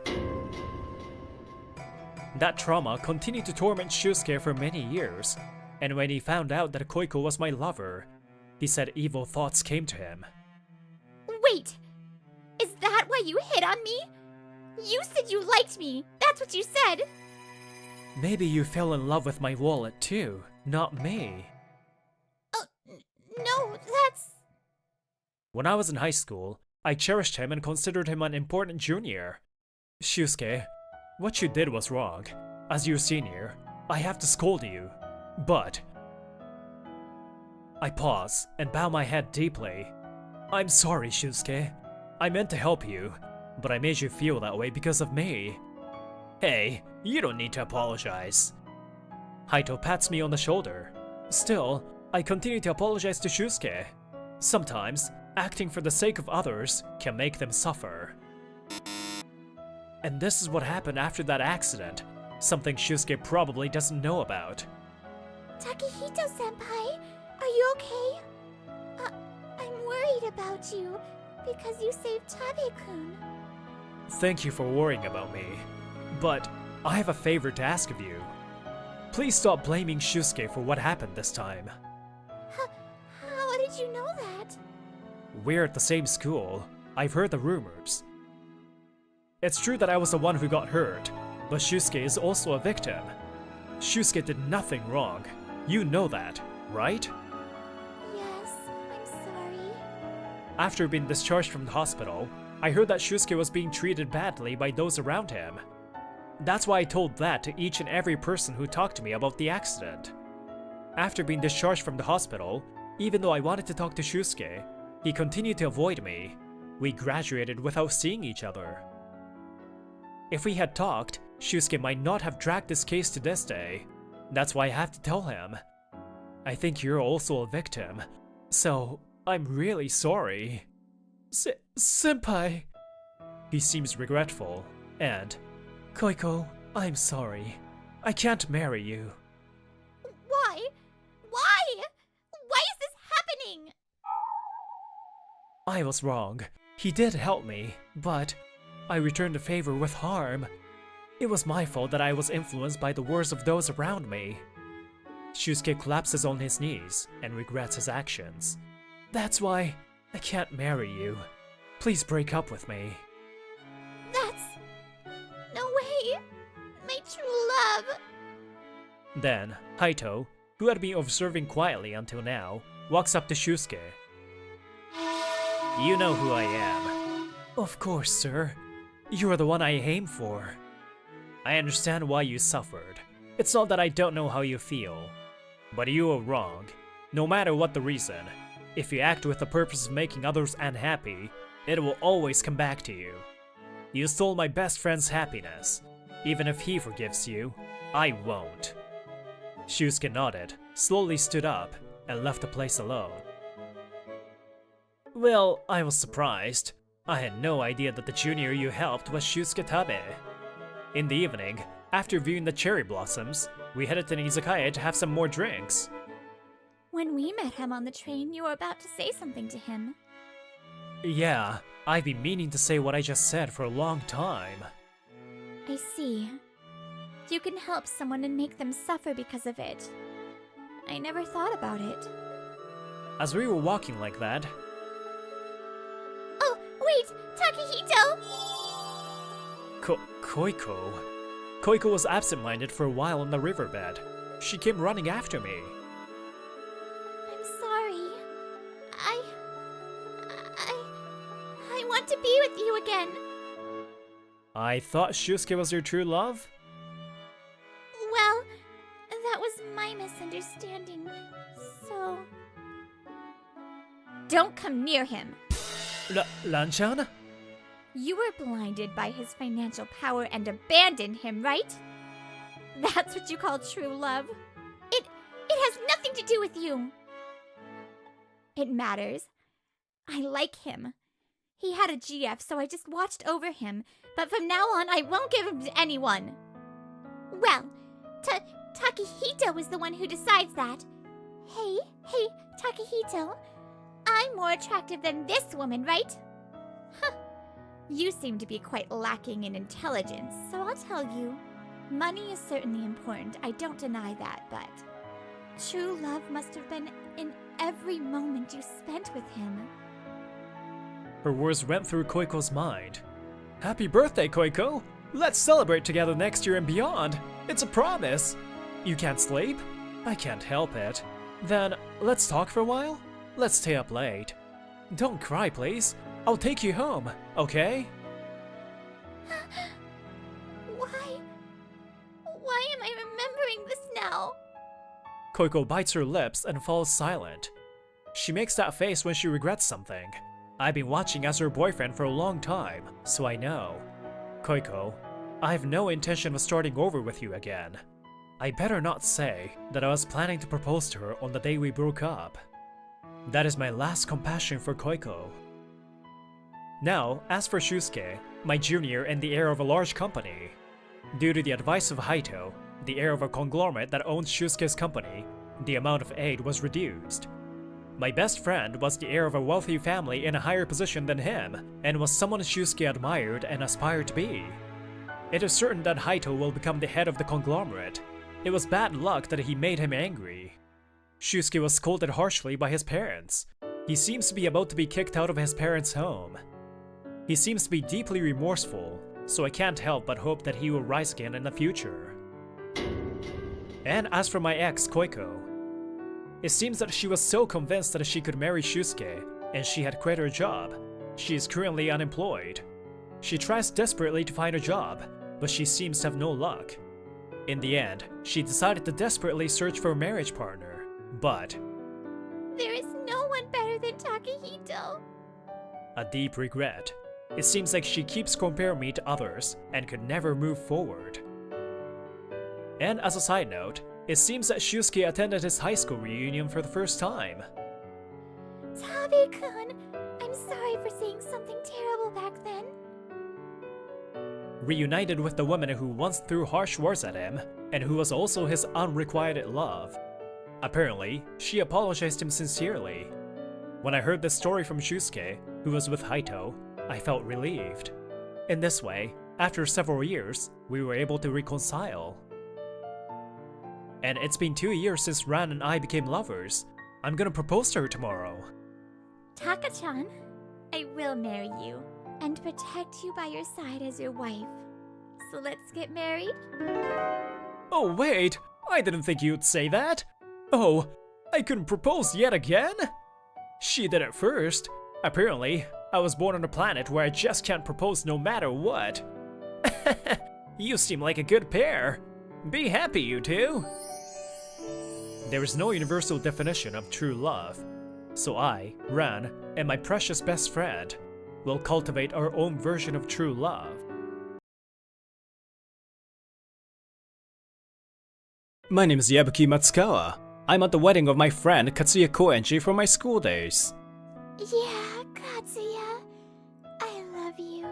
That trauma continued to torment Shusuke for many years, and when he found out that Koiko was my lover, he said evil thoughts came to him. Wait! Is that why you hit on me? You said you liked me! That's what you said! Maybe you fell in love with my wallet too, not me. No, that's... When I was in high school, I cherished him and considered him an important junior. Shusuke, what you did was wrong. As your senior, I have to scold you. But... I pause and bow my head deeply. I'm sorry, Shusuke. I meant to help you, but I made you feel that way because of me. Hey, you don't need to apologize. Haito pats me on the shoulder. Still, I continue to apologize to Shusuke. Sometimes, acting for the sake of others can make them suffer. And this is what happened after that accident, something Shusuke probably doesn't know about. Takehito-senpai, are you okay? I'm worried about you, because you saved Tabe-kun. Thank you for worrying about me, but I have a favor to ask of you. Please stop blaming Shusuke for what happened this time. How did you know that? We're at the same school. I've heard the rumors. It's true that I was the one who got hurt, but Shusuke is also a victim. Shusuke did nothing wrong. You know that, right? Yes, I'm sorry. After being discharged from the hospital, I heard that Shusuke was being treated badly by those around him. That's why I told that to each and every person who talked to me about the accident. After being discharged from the hospital, even though I wanted to talk to Shusuke, he continued to avoid me. We graduated without seeing each other. If we had talked, Shusuke might not have dragged this case to this day. That's why I have to tell him. I think you're also a victim, so I'm really sorry. Senpai! He seems regretful, and... Koiko, I'm sorry. I can't marry you. Why? Why? Why is this happening? I was wrong. He did help me, but I returned the favor with harm. It was my fault that I was influenced by the words of those around me. Shusuke collapses on his knees and regrets his actions. That's why I can't marry you. Please break up with me. That's... no way! My true love! Then, Haito, who had been observing quietly until now, walks up to Shusuke. You know who I am. Of course, sir. You are the one I aim for. I understand why you suffered. It's not that I don't know how you feel. But you were wrong. No matter what the reason, if you act with the purpose of making others unhappy, it will always come back to you. You stole my best friend's happiness. Even if he forgives you, I won't. Shusuke nodded, slowly stood up, and left the place alone. Well, I was surprised. I had no idea that the junior you helped was Shusuke Tabe. In the evening, after viewing the cherry blossoms, we headed to an izakaya to have some more drinks. When we met him on the train, you were about to say something to him. Yeah, I've been meaning to say what I just said for a long time. I see. You can help someone and make them suffer because of it. I never thought about it. As we were walking like that... Oh, wait! Takehito! Koiko? Koiko was absent-minded for a while on the riverbed. She came running after me. I'm sorry. I want to be with you again. I thought Shusuke was your true love? Well, that was my misunderstanding, so... Don't come near him. Lanchan? You were blinded by his financial power and abandoned him, right? That's what you call true love. It has nothing to do with you. It matters. I like him. He had a GF, so I just watched over him, but from now on, I won't give him to anyone. Well, Takehito is the one who decides that. Hey, Takehito, I'm more attractive than this woman, right? Huh. You seem to be quite lacking in intelligence, so I'll tell you. Money is certainly important, I don't deny that, but true love must have been in every moment you spent with him. Her words went through Koiko's mind. Happy birthday, Koiko! Let's celebrate together next year and beyond! It's a promise! You can't sleep? I can't help it. Then, let's talk for a while? Let's stay up late. Don't cry, please. I'll take you home, okay? Why am I remembering this now? Koiko bites her lips and falls silent. She makes that face when she regrets something. I've been watching as her boyfriend for a long time, so I know. Koiko, I have no intention of starting over with you again. I better not say that I was planning to propose to her on the day we broke up. That is my last compassion for Koiko. Now, as for Shusuke, my junior and the heir of a large company. Due to the advice of Haito, the heir of a conglomerate that owns Shusuke's company, the amount of aid was reduced. My best friend was the heir of a wealthy family in a higher position than him, and was someone Shusuke admired and aspired to be. It is certain that Haito will become the head of the conglomerate. It was bad luck that he made him angry. Shusuke was scolded harshly by his parents. He seems to be about to be kicked out of his parents' home. He seems to be deeply remorseful, so I can't help but hope that he will rise again in the future. And as for my ex, Koiko, it seems that she was so convinced that she could marry Shusuke, and she had quit her job. She is currently unemployed. She tries desperately to find a job, but she seems to have no luck. In the end, she decided to desperately search for a marriage partner, but there is no one better than Takehito. A deep regret. It seems like she keeps comparing me to others and could never move forward. And as a side note, it seems that Shusuke attended his high school reunion for the first time. Tabe-kun, I'm sorry for saying something terrible back then. Reunited with the woman who once threw harsh words at him, and who was also his unrequited love. Apparently, she apologized him sincerely. When I heard this story from Shusuke, who was with Haito, I felt relieved. In this way, after several years, we were able to reconcile. And it's been 2 years since Ran and I became lovers. I'm gonna propose to her tomorrow. Taka-chan, I will marry you and protect you by your side as your wife. So let's get married? Oh wait, I didn't think you'd say that. Oh, I couldn't propose yet again? She did it first. Apparently, I was born on a planet where I just can't propose no matter what. You seem like a good pair. Be happy, you two. There is no universal definition of true love, so I, Ran, and my precious best friend will cultivate our own version of true love. My name is Yabuki Matsukawa. I'm at the wedding of my friend Katsuya Koenji from my school days. Yeah, Katsuya, I love you.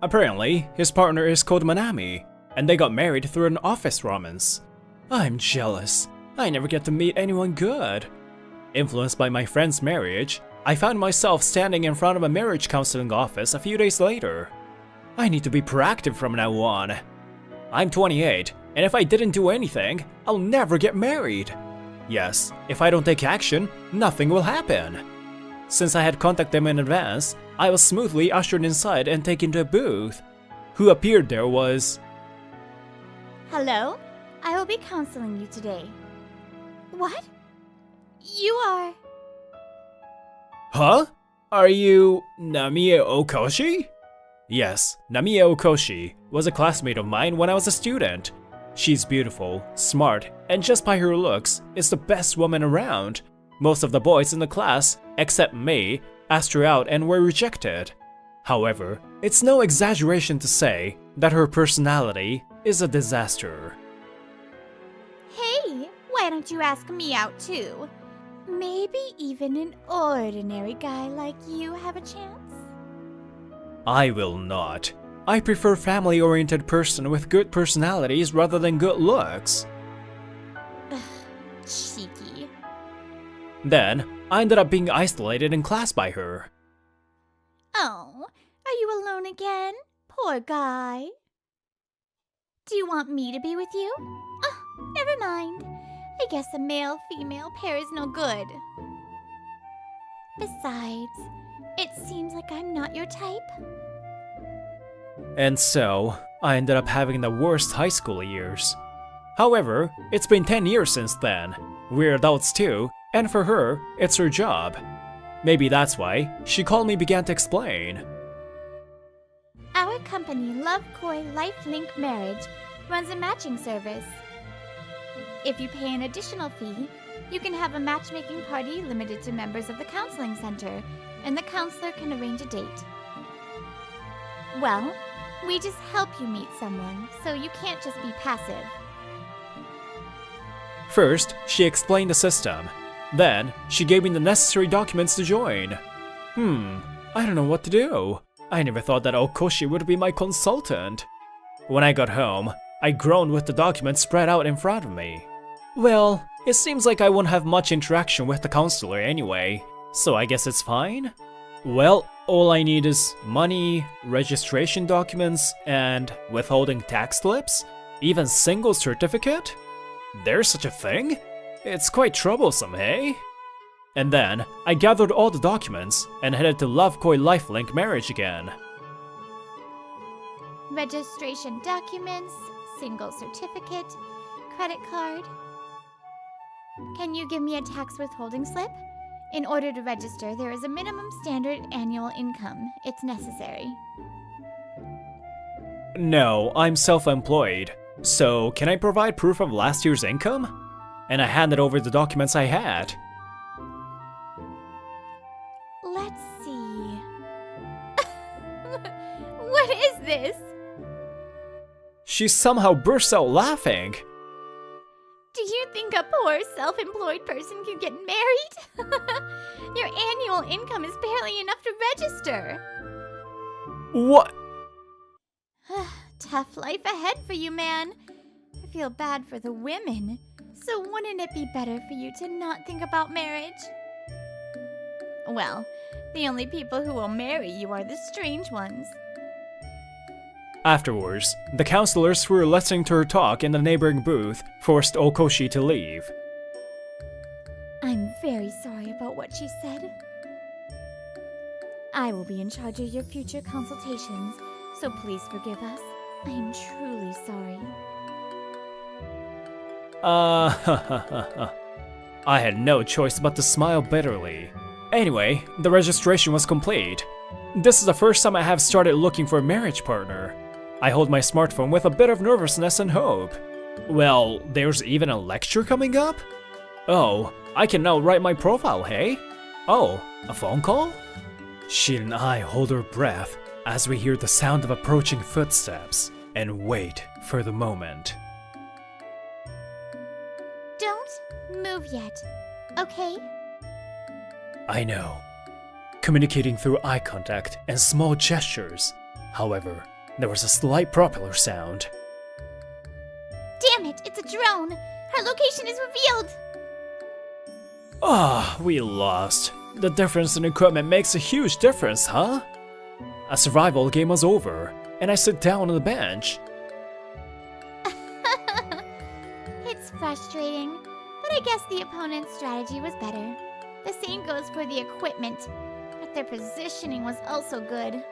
Apparently, his partner is called Manami, and they got married through an office romance. I'm jealous. I never get to meet anyone good. Influenced by my friend's marriage, I found myself standing in front of a marriage counseling office a few days later. I need to be proactive from now on. I'm 28, and if I didn't do anything, I'll never get married. Yes, if I don't take action, nothing will happen. Since I had contacted them in advance, I was smoothly ushered inside and taken to a booth. Who appeared there was... Hello? I will be counseling you today. What? You are... Huh? Are you Namie Okoshi? Yes, Namie Okoshi was a classmate of mine when I was a student. She's beautiful, smart, and just by her looks, is the best woman around. Most of the boys in the class, except me, asked her out and were rejected. However, it's no exaggeration to say that her personality is a disaster. Hey, why don't you ask me out too? Maybe even an ordinary guy like you have a chance? I will not. I prefer family-oriented person with good personalities rather than good looks. Cheeky. Then, I ended up being isolated in class by her. Oh, are you alone again? Poor guy. Do you want me to be with you? Oh, never mind. I guess a male-female pair is no good. Besides, it seems like I'm not your type. And so, I ended up having the worst high school years. However, it's been 10 years since then. We're adults too, and for her, it's her job. Maybe that's why she called me began to explain. Our company, Love Koi Lifelink Marriage, runs a matching service. If you pay an additional fee, you can have a matchmaking party limited to members of the counseling center, and the counselor can arrange a date. Well, we just help you meet someone, so you can't just be passive. First, she explained the system. Then, she gave me the necessary documents to join. I don't know what to do. I never thought that Okoshi would be my consultant. When I got home, I groaned with the documents spread out in front of me. Well, it seems like I won't have much interaction with the counselor anyway, so I guess it's fine? Well, all I need is money, registration documents, and withholding tax slips? Even single certificate? There's such a thing? It's quite troublesome, hey? And then, I gathered all the documents and headed to Love Koi Lifelink Marriage again. Registration documents, single certificate, credit card. Can you give me a tax withholding slip? In order to register, there is a minimum standard annual income. It's necessary. No, I'm self-employed. So, can I provide proof of last year's income? And I handed over the documents I had. Let's see. What is this? She somehow burst out laughing. Do you think a poor self-employed person can get married? Your annual income is barely enough to register. What? Tough life ahead for you, man. I feel bad for the women. So wouldn't it be better for you to not think about marriage? Well, the only people who will marry you are the strange ones. Afterwards, the counselors who were listening to her talk in the neighboring booth forced Okoshi to leave. I'm very sorry about what she said. I will be in charge of your future consultations, so please forgive us. I am truly sorry. I had no choice but to smile bitterly. Anyway, the registration was complete. This is the first time I have started looking for a marriage partner. I hold my smartphone with a bit of nervousness and hope. Well, there's even a lecture coming up? Oh, I can now write my profile, hey? Oh, a phone call? She and I hold our breath as we hear the sound of approaching footsteps and wait for the moment. Don't move yet, okay? I know. Communicating through eye contact and small gestures. However, there was a slight propeller sound. Damn it, it's a drone! Her location is revealed! We lost. The difference in equipment makes a huge difference, huh? A survival game was over, and I sit down on the bench. It's frustrating, but I guess the opponent's strategy was better. The same goes for the equipment, but their positioning was also good.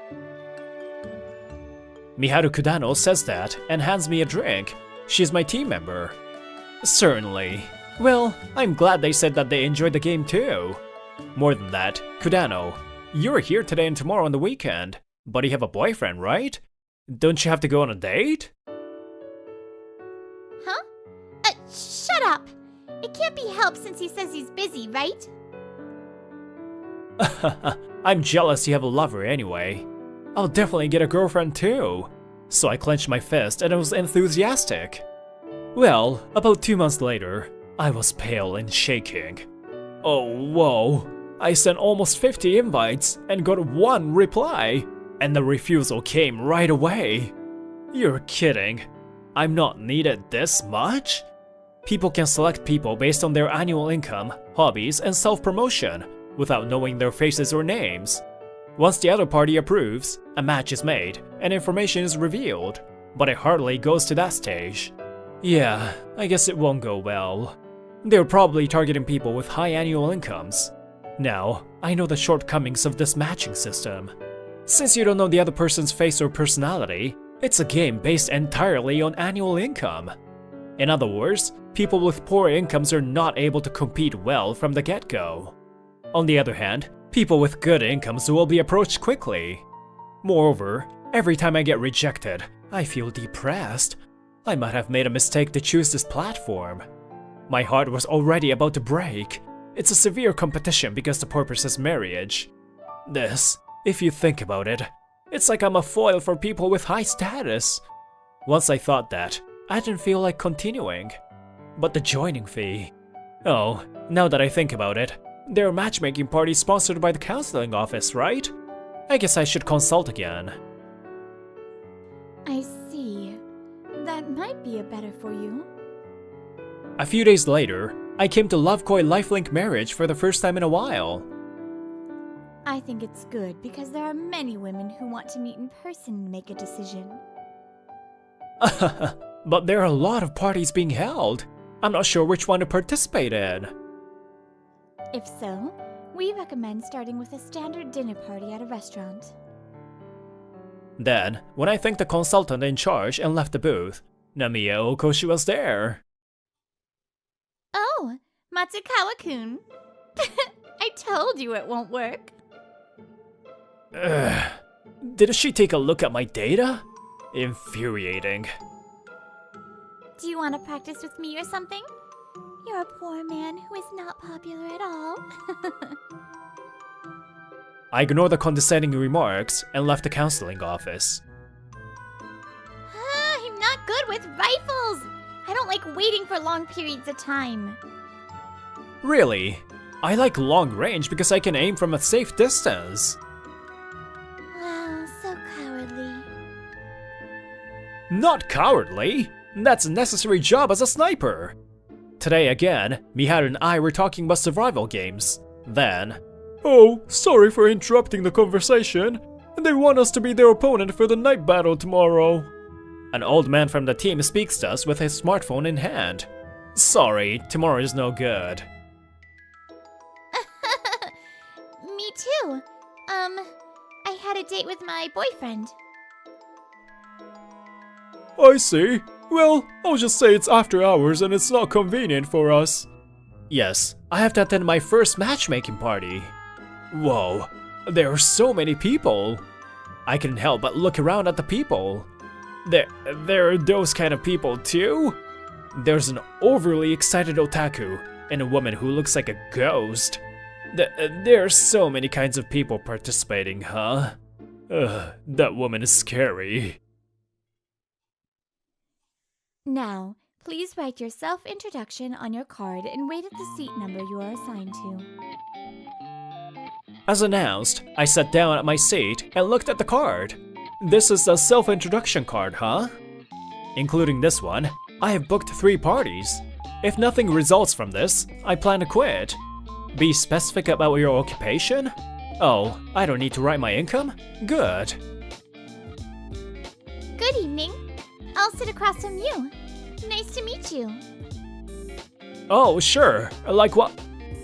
Miharu Kudano says that and hands me a drink. She's my team member. Certainly. Well, I'm glad they said that they enjoyed the game too. More than that, Kudano, you're here today and tomorrow on the weekend, but you have a boyfriend, right? Don't you have to go on a date? Huh? Shut up! It can't be helped since he says he's busy, right? I'm jealous you have a lover anyway. I'll definitely get a girlfriend too. So I clenched my fist and I was enthusiastic. Well, about 2 months later, I was pale and shaking. Oh, whoa. I sent almost 50 invites and got 1 reply, and the refusal came right away. You're kidding. I'm not needed this much? People can select people based on their annual income, hobbies, and self-promotion, without knowing their faces or names. Once the other party approves, a match is made, and information is revealed, but it hardly goes to that stage. Yeah, I guess it won't go well. They're probably targeting people with high annual incomes. Now, I know the shortcomings of this matching system. Since you don't know the other person's face or personality, it's a game based entirely on annual income. In other words, people with poor incomes are not able to compete well from the get-go. On the other hand, people with good incomes will be approached quickly. Moreover, every time I get rejected, I feel depressed. I might have made a mistake to choose this platform. My heart was already about to break. It's a severe competition because the purpose is marriage. This, if you think about it, it's like I'm a foil for people with high status. Once I thought that, I didn't feel like continuing. But the joining fee... Oh, now that I think about it, there are matchmaking parties sponsored by the counseling office, right? I guess I should consult again. I see. That might be a better for you. A few days later, I came to Lovekoi Lifelink Marriage for the first time in a while. I think it's good because there are many women who want to meet in person and make a decision. But there are a lot of parties being held. I'm not sure which one to participate in. If so, we recommend starting with a standard dinner party at a restaurant. Then, when I thanked the consultant in charge and left the booth, Namiya Okoshi was there. Oh, Matsukawa-kun. I told you it won't work. Ugh. Did she take a look at my data? Infuriating. Do you want to practice with me or something? You're a poor man who is not popular at all. I ignored the condescending remarks and left the counseling office. I'm not good with rifles! I don't like waiting for long periods of time. Really? I like long range because I can aim from a safe distance. Wow, so cowardly. Not cowardly! That's a necessary job as a sniper! Today again, Miharu and I were talking about survival games. Then... Oh, sorry for interrupting the conversation. They want us to be their opponent for the night battle tomorrow. An old man from the team speaks to us with his smartphone in hand. Sorry, tomorrow is no good. Me too. I had a date with my boyfriend. I see. Well, I'll just say it's after hours and it's not convenient for us. Yes, I have to attend my first matchmaking party. Whoa, there are so many people. I couldn't help but look around at the people. There are those kind of people too? There's an overly excited otaku and a woman who looks like a ghost. There are so many kinds of people participating, huh? That woman is scary. Now, please write your self-introduction on your card and wait at the seat number you are assigned to. As announced, I sat down at my seat and looked at the card. This is a self-introduction card, huh? Including this one, I have booked 3 parties. If nothing results from this, I plan to quit. Be specific about your occupation? Oh, I don't need to write my income? Good. Good evening. I'll sit across from you. Nice to meet you. Oh, sure. Like what?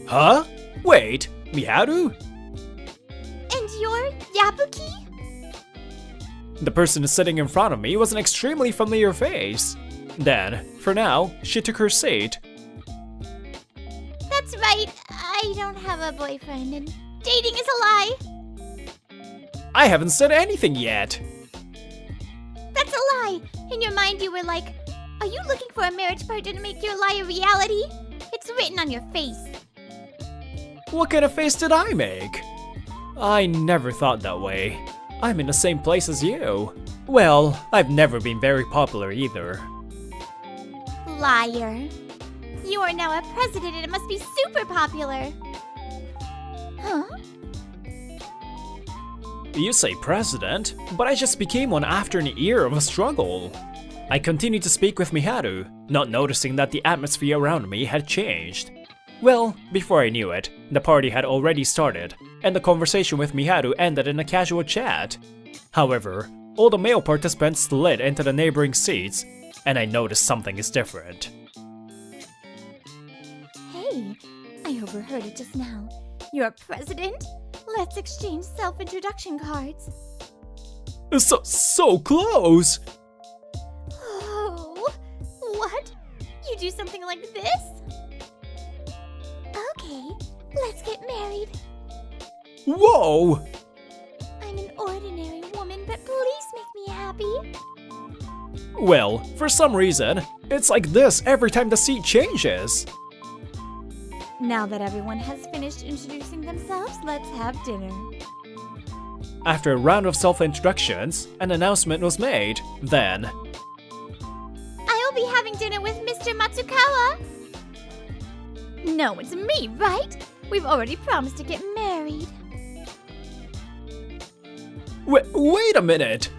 Huh? Wait, Miharu? And you're Yabuki? The person sitting in front of me was an extremely familiar face. Then, for now, she took her seat. That's right. I don't have a boyfriend and dating is a lie. I haven't said anything yet. That's a lie. In your mind you were like, are you looking for a marriage partner to make your lie a reality? It's written on your face. What kind of face did I make? I never thought that way. I'm in the same place as you. Well, I've never been very popular either. Liar. You are now a president and it must be super popular. Huh? You say president, but I just became one after an year of a struggle. I continued to speak with Miharu, not noticing that the atmosphere around me had changed. Well, before I knew it, the party had already started, and the conversation with Miharu ended in a casual chat. However, all the male participants slid into the neighboring seats, and I noticed something is different. Hey, I overheard it just now. You're president? Let's exchange self-introduction cards. So close! Oh, what? You do something like this? Okay, let's get married. Whoa! I'm an ordinary woman, but please make me happy. Well, for some reason, it's like this every time the seat changes. Now that everyone has finished introducing themselves, let's have dinner. After a round of self-introductions, an announcement was made. Then, I will be having dinner with Mr. Matsukawa. No, it's me, right? We've already promised to get married. wait a minute!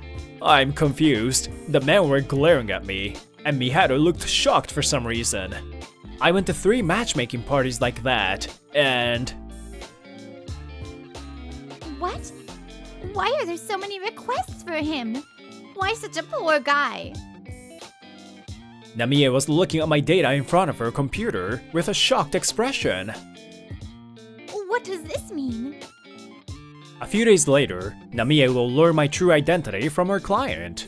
I'm confused. The men were glaring at me, and Miharu looked shocked for some reason. I went to 3 matchmaking parties like that, and... What? Why are there so many requests for him? Why such a poor guy? Namie was looking at my data in front of her computer with a shocked expression. What does this mean? A few days later, Namie will learn my true identity from her client.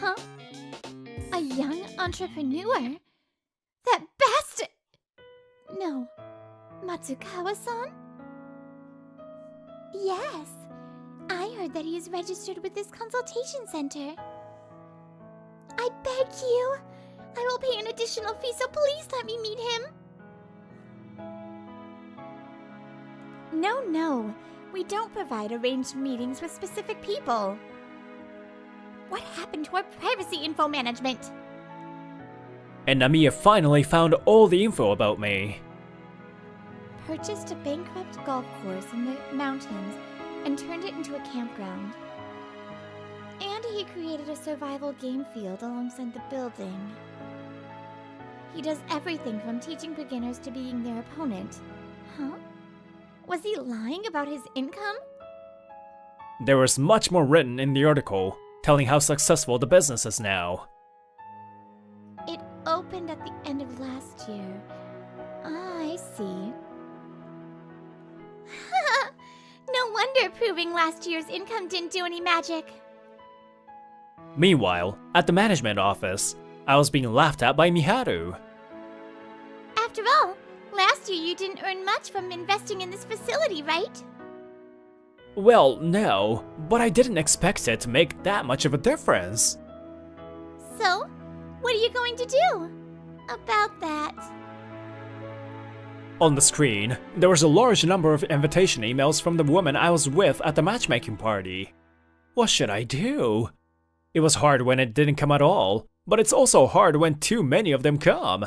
Huh? A young entrepreneur? That bastard! No. Matsukawa-san? Yes. I heard that he is registered with this consultation center. I beg you. I will pay an additional fee, so please let me meet him. No. We don't provide arranged meetings with specific people. What happened to our privacy info management? And Namie finally found all the info about me. Purchased a bankrupt golf course in the mountains and turned it into a campground. And he created a survival game field alongside the building. He does everything from teaching beginners to being their opponent. Huh? Was he lying about his income? There was much more written in the article, telling how successful the business is now. It opened at the end of last year. I see. No wonder proving last year's income didn't do any magic. Meanwhile, at the management office, I was being laughed at by Miharu. After all, last year you didn't earn much from investing in this facility, right? Well, no, but I didn't expect it to make that much of a difference. So, what are you going to do about that? On the screen, there was a large number of invitation emails from the woman I was with at the matchmaking party. What should I do? It was hard when it didn't come at all, but it's also hard when too many of them come.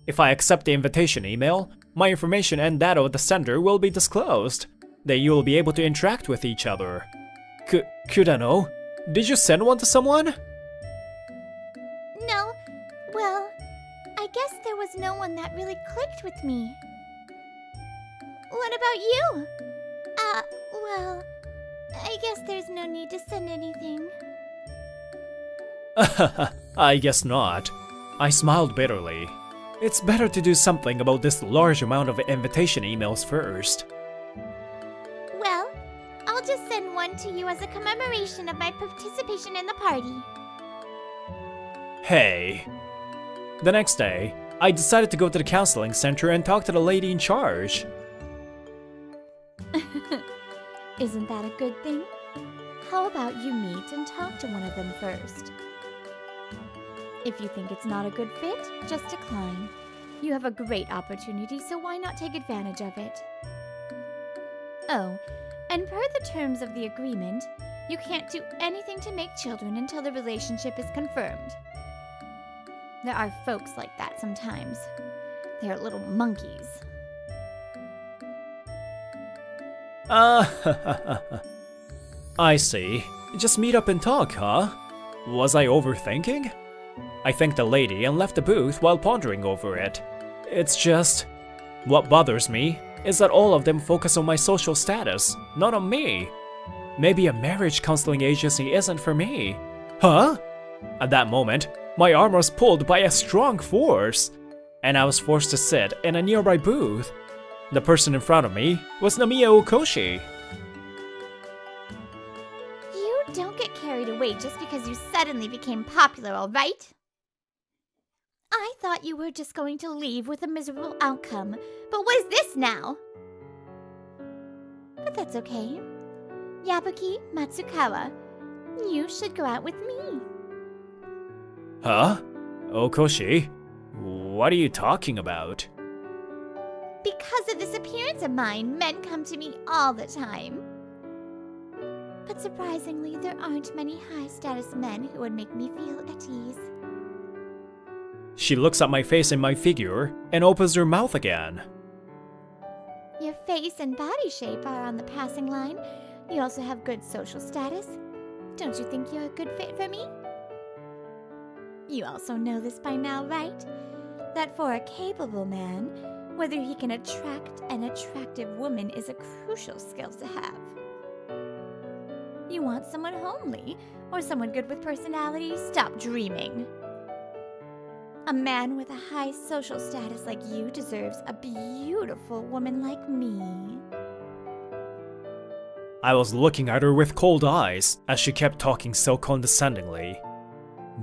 If I accept the invitation email, my information and that of the sender will be disclosed. Then you will be able to interact with each other. Kudano, did you send one to someone? No. Well, I guess there was no one that really clicked with me. What about you? Well, I guess there's no need to send anything. I guess not. I smiled bitterly. It's better to do something about this large amount of invitation emails first. Well, I'll just send one to you as a commemoration of my participation in the party. Hey. The next day, I decided to go to the counseling center and talk to the lady in charge. Isn't that a good thing? How about you meet and talk to one of them first? If you think it's not a good fit, just decline. You have a great opportunity, so why not take advantage of it? Oh, And per the terms of the agreement, you can't do anything to make children until the relationship is confirmed. There are folks like that sometimes. They're little monkeys. I see. Just meet up and talk, huh? Was I overthinking? I thanked the lady and left the booth while pondering over it. It's just... what bothers me is that all of them focus on my social status, not on me. Maybe a marriage counseling agency isn't for me. Huh? At that moment, my arm was pulled by a strong force, and I was forced to sit in a nearby booth. The person in front of me was Namiya Okoshi. You don't get carried away just because you suddenly became popular, alright? I thought you were just going to leave with a miserable outcome, but what is this now? But that's okay. Yabuki Matsukawa, you should go out with me. Huh? Okoshi? What are you talking about? Because of this appearance of mine, men come to me all the time. But surprisingly, there aren't many high-status men who would make me feel at ease. She looks at my face and my figure, and opens her mouth again. Your face and body shape are on the passing line. You also have good social status. Don't you think you're a good fit for me? You also know this by now, right? That for a capable man, whether he can attract an attractive woman is a crucial skill to have. You want someone homely, or someone good with personality? Stop dreaming. A man with a high social status like you deserves a beautiful woman like me. I was looking at her with cold eyes as she kept talking so condescendingly.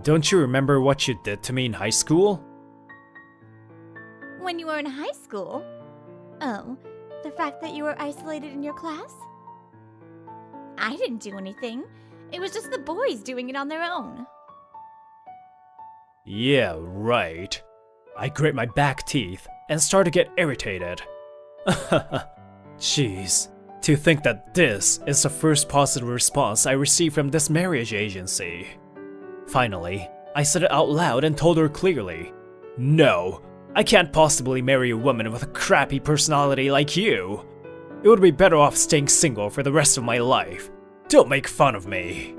Don't you remember what you did to me in high school? When you were in high school? Oh, the fact that you were isolated in your class? I didn't do anything. It was just the boys doing it on their own. Yeah, right. I grit my back teeth and start to get irritated. Jeez, to think that this is the first positive response I received from this marriage agency. Finally, I said it out loud and told her clearly, no, I can't possibly marry a woman with a crappy personality like you. It would be better off staying single for the rest of my life. Don't make fun of me.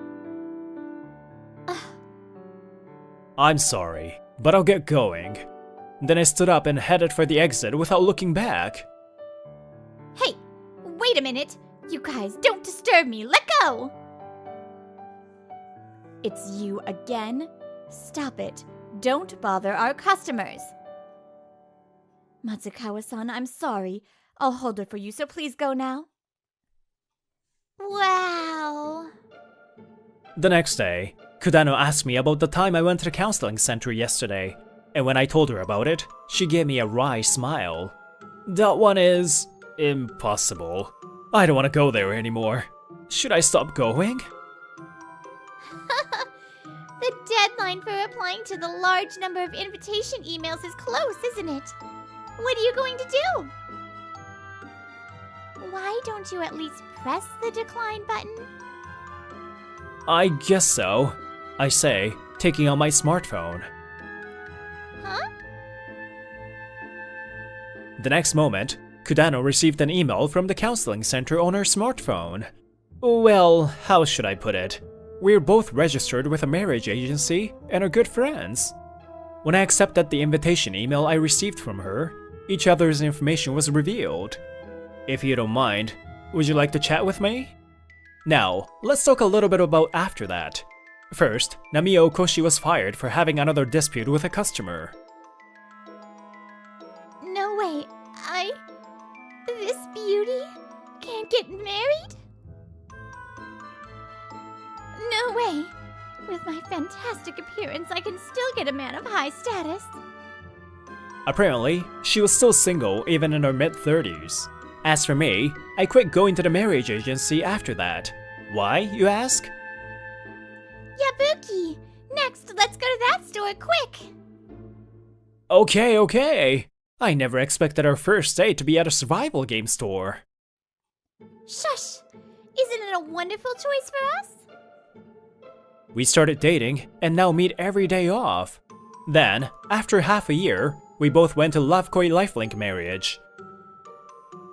I'm sorry, but I'll get going. Then I stood up and headed for the exit without looking back. Hey, wait a minute. You guys, don't disturb me. Let go. It's you again? Stop it. Don't bother our customers. Matsukawa-san, I'm sorry. I'll hold it for you, so please go now. Wow. The next day, Kudano asked me about the time I went to the counseling center yesterday, and when I told her about it, she gave me a wry smile. That one is... impossible. I don't want to go there anymore. Should I stop going? The deadline for replying to the large number of invitation emails is close, isn't it? What are you going to do? Why don't you at least press the decline button? I guess so, I say, taking out my smartphone. Huh? The next moment, Kudano received an email from the counseling center on her smartphone. Well, how should I put it? We're both registered with a marriage agency and are good friends. When I accepted the invitation email I received from her, each other's information was revealed. If you don't mind, would you like to chat with me? Now, let's talk a little bit about after that. First, Namiya Okoshi was fired for having another dispute with a customer. No way. This beauty can't get married? No way. With my fantastic appearance, I can still get a man of high status. Apparently, she was still single even in her mid-30s. As for me, I quit going to the marriage agency after that. Why, you ask? Yabuki! Next, let's go to that store, quick! Okay. I never expected our first date to be at a survival game store. Shush! Isn't it a wonderful choice for us? We started dating and now meet every day off. Then, after half a year, we both went to Lovekoi Lifelink marriage.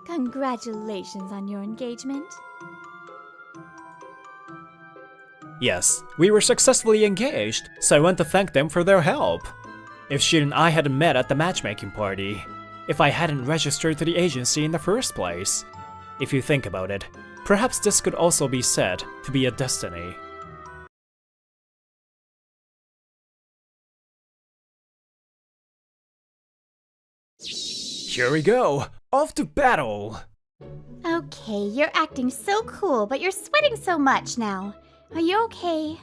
Congratulations on your engagement. Yes, we were successfully engaged, so I want to thank them for their help. If she and I hadn't met at the matchmaking party, if I hadn't registered to the agency in the first place. If you think about it, perhaps this could also be said to be a destiny. Here we go! Off to battle! Okay, you're acting so cool, but you're sweating so much now. Are you okay?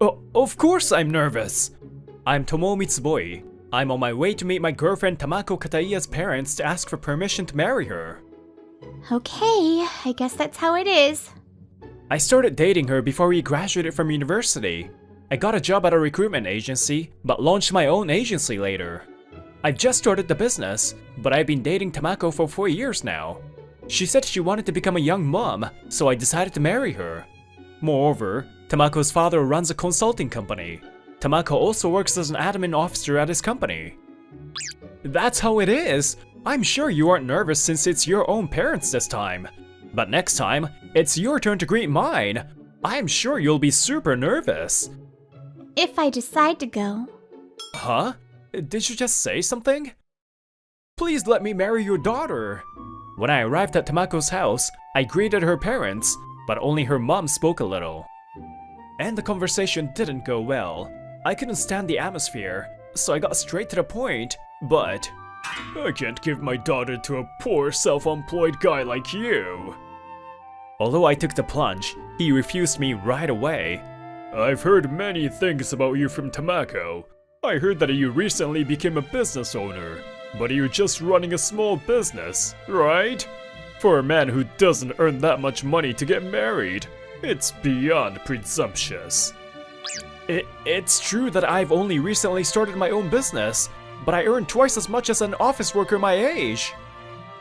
Oh, of course I'm nervous! I'm Tomo Mitsuboi. I'm on my way to meet my girlfriend Tamako Kataiya's parents to ask for permission to marry her. Okay, I guess that's how it is. I started dating her before we graduated from university. I got a job at a recruitment agency, but launched my own agency later. I've just started the business, but I've been dating Tamako for 4 years now. She said she wanted to become a young mom, so I decided to marry her. Moreover, Tamako's father runs a consulting company. Tamako also works as an admin officer at his company. That's how it is! I'm sure you aren't nervous since it's your own parents this time. But next time, it's your turn to greet mine. I'm sure you'll be super nervous. If I decide to go. Huh? Did you just say something? Please let me marry your daughter. When I arrived at Tamako's house, I greeted her parents, but only her mom spoke a little. And the conversation didn't go well. I couldn't stand the atmosphere, so I got straight to the point, but I can't give my daughter to a poor self-employed guy like you. Although I took the plunge, he refused me right away. I've heard many things about you from Tamako. I heard that you recently became a business owner, but you're just running a small business, right? For a man who doesn't earn that much money to get married, it's beyond presumptuous. It's true that I've only recently started my own business, but I earn twice as much as an office worker my age.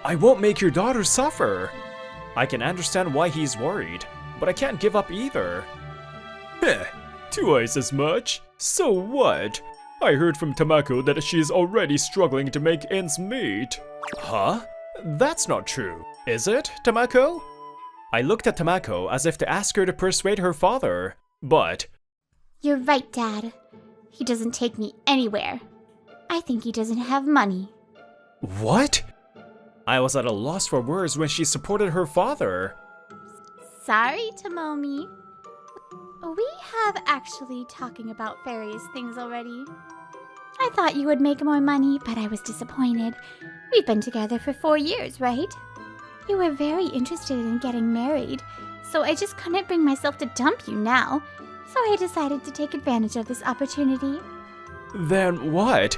I won't make your daughter suffer. I can understand why he's worried, but I can't give up either. Heh, twice as much? So what? I heard from Tamako that she's already struggling to make ends meet. Huh? That's not true, is it, Tamako? I looked at Tamako as if to ask her to persuade her father, but... You're right, Dad. He doesn't take me anywhere. I think he doesn't have money. What? I was at a loss for words when she supported her father. Sorry, Tomomi. We have actually talking about various things already. I thought you would make more money, but I was disappointed. We've been together for 4 years, right? You were very interested in getting married, so I just couldn't bring myself to dump you now. So I decided to take advantage of this opportunity. Then what?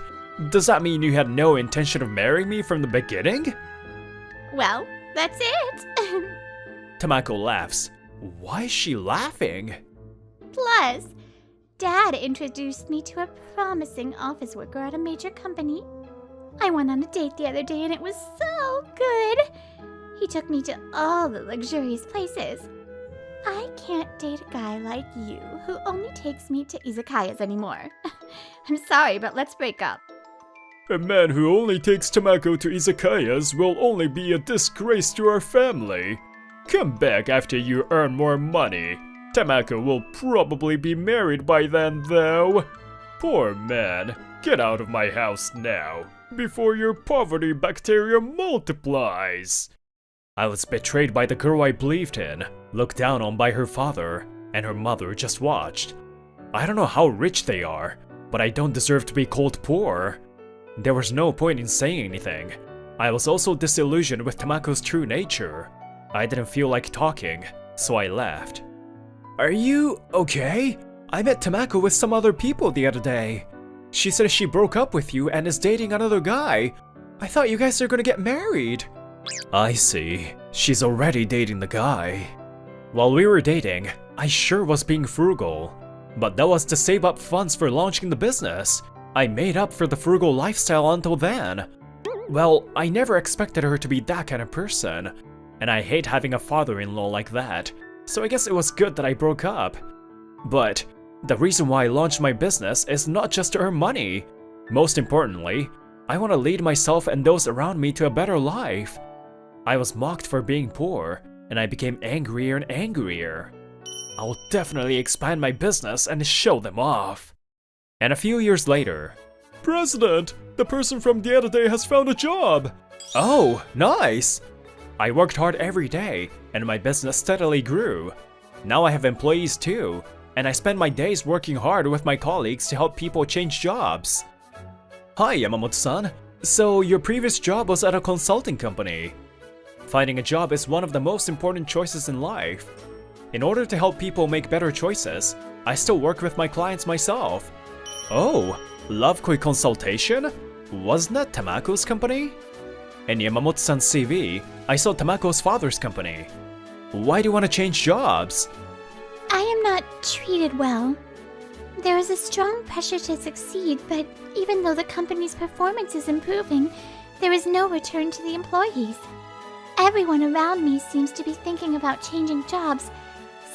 Does that mean you had no intention of marrying me from the beginning? Well, that's it. Tamako laughs. Why is she laughing? Plus, Dad introduced me to a promising office worker at a major company. I went on a date the other day and it was so good. He took me to all the luxurious places. I can't date a guy like you who only takes me to izakayas anymore. I'm sorry, but let's break up. A man who only takes Tamako to izakayas will only be a disgrace to our family. Come back after you earn more money. Tamako will probably be married by then, though. Poor man, get out of my house now, before your poverty bacteria multiplies. I was betrayed by the girl I believed in, looked down on by her father, and her mother just watched. I don't know how rich they are, but I don't deserve to be called poor. There was no point in saying anything. I was also disillusioned with Tamako's true nature. I didn't feel like talking, so I left. Are you okay? I met Tamako with some other people the other day. She said she broke up with you and is dating another guy. I thought you guys are gonna get married. I see. She's already dating the guy. While we were dating, I sure was being frugal. But that was to save up funds for launching the business. I made up for the frugal lifestyle until then. Well, I never expected her to be that kind of person. and I hate having a father-in-law like that, so I guess it was good that I broke up. But the reason why I launched my business is not just to earn money. Most importantly, I want to lead myself and those around me to a better life. I was mocked for being poor, and I became angrier and angrier. I will definitely expand my business and show them off. And a few years later, President, the person from the other day has found a job. oh, nice! I worked hard every day, and my business steadily grew. Now I have employees too, and I spend my days working hard with my colleagues to help people change jobs. Hi, Yamamoto-san. So your previous job was at a consulting company. Finding a job is one of the most important choices in life. In order to help people make better choices, I still work with my clients myself. Oh, Love Koi Consultation? Wasn't that Tamako's company? In Yamamoto-san's CV, I saw Tamako's father's company. Why do you want to change jobs? I am not treated well. There is a strong pressure to succeed, but even though the company's performance is improving, there is no return to the employees. Everyone around me seems to be thinking about changing jobs,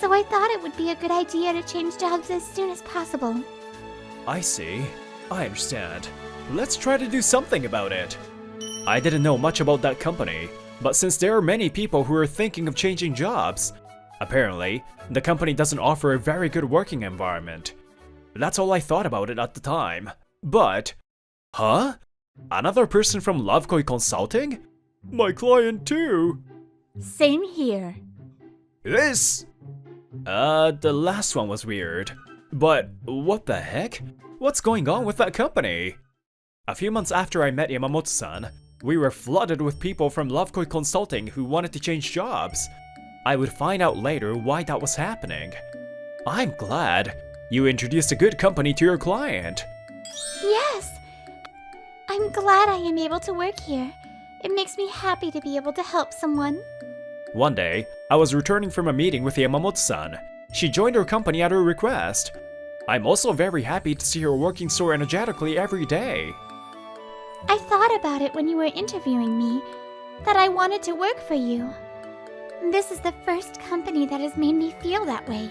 so I thought it would be a good idea to change jobs as soon as possible. I see. I understand. Let's try to do something about it. I didn't know much about that company, but since there are many people who are thinking of changing jobs, apparently, the company doesn't offer a very good working environment. That's all I thought about it at the time. But, huh? Another person from Love Koi Consulting? My client too. Same here. This? The last one was weird. But what the heck? What's going on with that company? A few months after I met Yamamoto-san, we were flooded with people from Love Koi Consulting who wanted to change jobs. I would find out later why that was happening. I'm glad you introduced a good company to your client. Yes! I'm glad I am able to work here. It makes me happy to be able to help someone. One day, I was returning from a meeting with Yamamoto-san. She joined our company at her request. I'm also very happy to see her working so energetically every day. I thought about it when you were interviewing me, that I wanted to work for you. This is the first company that has made me feel that way.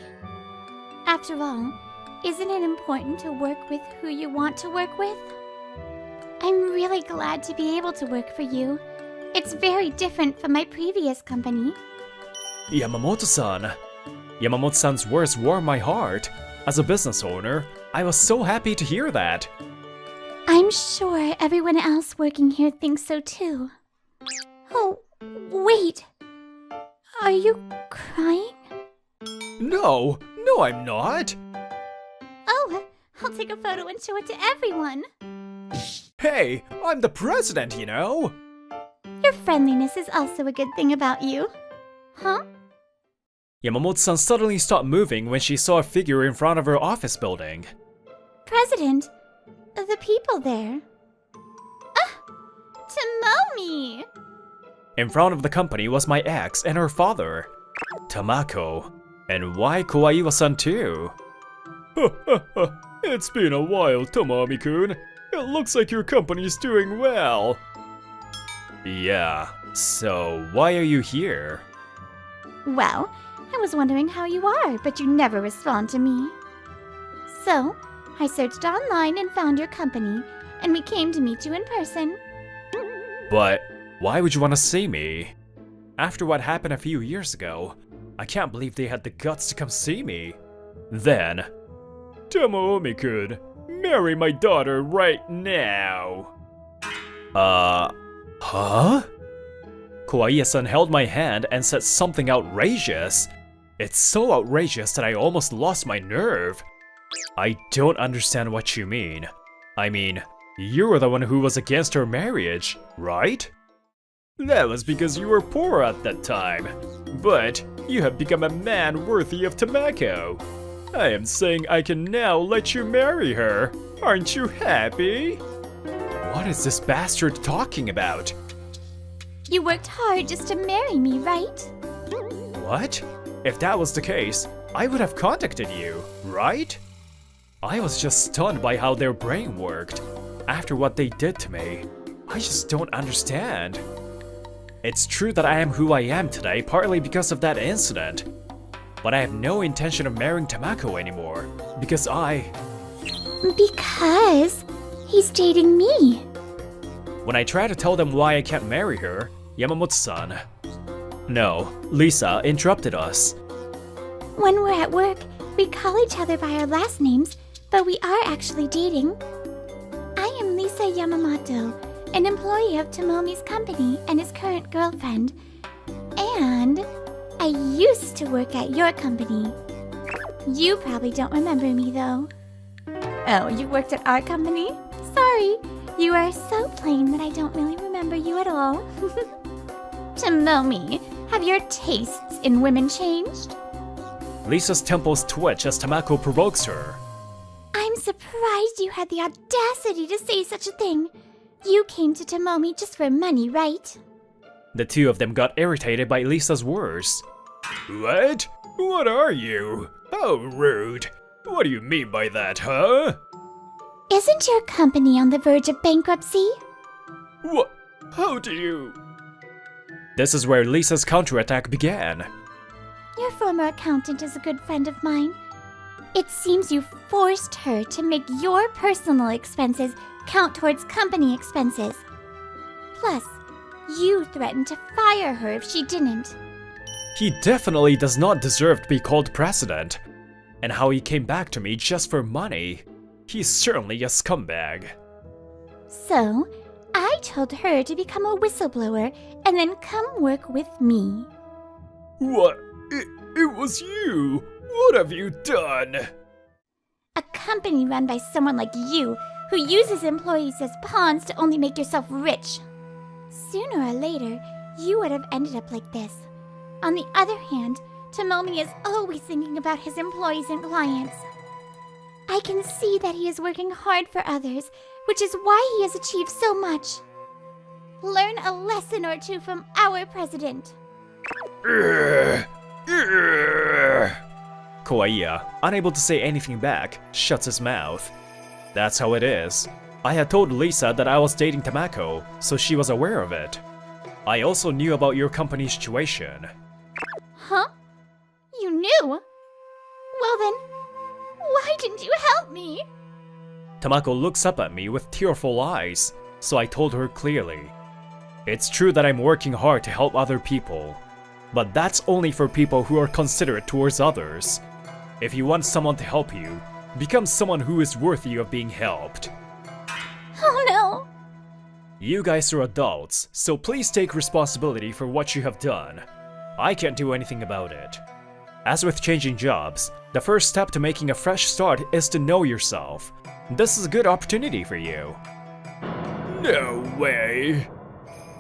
After all, isn't it important to work with who you want to work with? I'm really glad to be able to work for you. It's very different from my previous company. Yamamoto-san. Yamamoto-san's words warmed my heart. As a business owner, I was so happy to hear that. I'm sure everyone else working here thinks so too. Oh, wait. Are you crying? No, I'm not. Oh, I'll take a photo and show it to everyone. Hey, I'm the president, you know. Your friendliness is also a good thing about you. Huh? Yamamoto-san suddenly stopped moving when she saw a figure in front of her office building. President, the people there. Tomomi! In front of the company was my ex and her father, Tamako. And why Kawaiwa-san too? It's been a while, Tomomi-kun. It looks like your company's doing well. Yeah, so why are you here? Well, I was wondering how you are, but you never respond to me. So, I searched online and found your company, and we came to meet you in person. But why would you want to see me? After what happened a few years ago, I can't believe they had the guts to come see me. Then, Tomomi-kun, marry my daughter right now. Huh? Kawaiya-san held my hand and said something outrageous. It's so outrageous that I almost lost my nerve. I don't understand what you mean. I mean, you were the one who was against her marriage, right? That was because you were poor at that time. But you have become a man worthy of Tamako. I am saying I can now let you marry her. Aren't you happy? What is this bastard talking about? You worked hard just to marry me, right? What? If that was the case, I would have contacted you, right? I was just stunned by how their brain worked. After what they did to me, I just don't understand. It's true that I am who I am today partly because of that incident. But I have no intention of marrying Tamako anymore, because Because he's dating me. When I try to tell them why I can't marry her, Yamamoto-san... No, Lisa interrupted us. When we're at work, we call each other by our last names, but we are actually dating. I am Lisa Yamamoto, an employee of Tomomi's company and his current girlfriend. And I used to work at your company. You probably don't remember me, though. Oh, you worked at our company? Sorry, you are so plain that I don't really remember you at all. Tomomi, have your tastes in women changed? Lisa's temples twitch as Tamako provokes her. I'm surprised you had the audacity to say such a thing. You came to Tomomi just for money, right? The two of them got irritated by Lisa's words. What? What are you? How rude. What do you mean by that, huh? Isn't your company on the verge of bankruptcy? What? How do you... This is where Lisa's counterattack began. Your former accountant is a good friend of mine. It seems you forced her to make your personal expenses count towards company expenses. Plus, you threatened to fire her if she didn't. He definitely does not deserve to be called president. And how he came back to me just for money. He's certainly a scumbag. So, I told her to become a whistleblower and then come work with me. What? It was you! What have you done? A company run by someone like you, who uses employees as pawns to only make yourself rich. Sooner or later, you would have ended up like this. On the other hand, Tomomi is always thinking about his employees and clients. I can see that he is working hard for others, which is why he has achieved so much. Learn a lesson or two from our president. Kawaiya, unable to say anything back, shuts his mouth. That's how it is. I had told Lisa that I was dating Tamako, so she was aware of it. I also knew about your company's situation. Huh? You knew? Well then, why didn't you help me? Tamako looks up at me with tearful eyes, so I told her clearly. It's true that I'm working hard to help other people, but that's only for people who are considerate towards others. If you want someone to help you, become someone who is worthy of being helped. Oh no! You guys are adults, so please take responsibility for what you have done. I can't do anything about it. As with changing jobs, the first step to making a fresh start is to know yourself. This is a good opportunity for you. No way!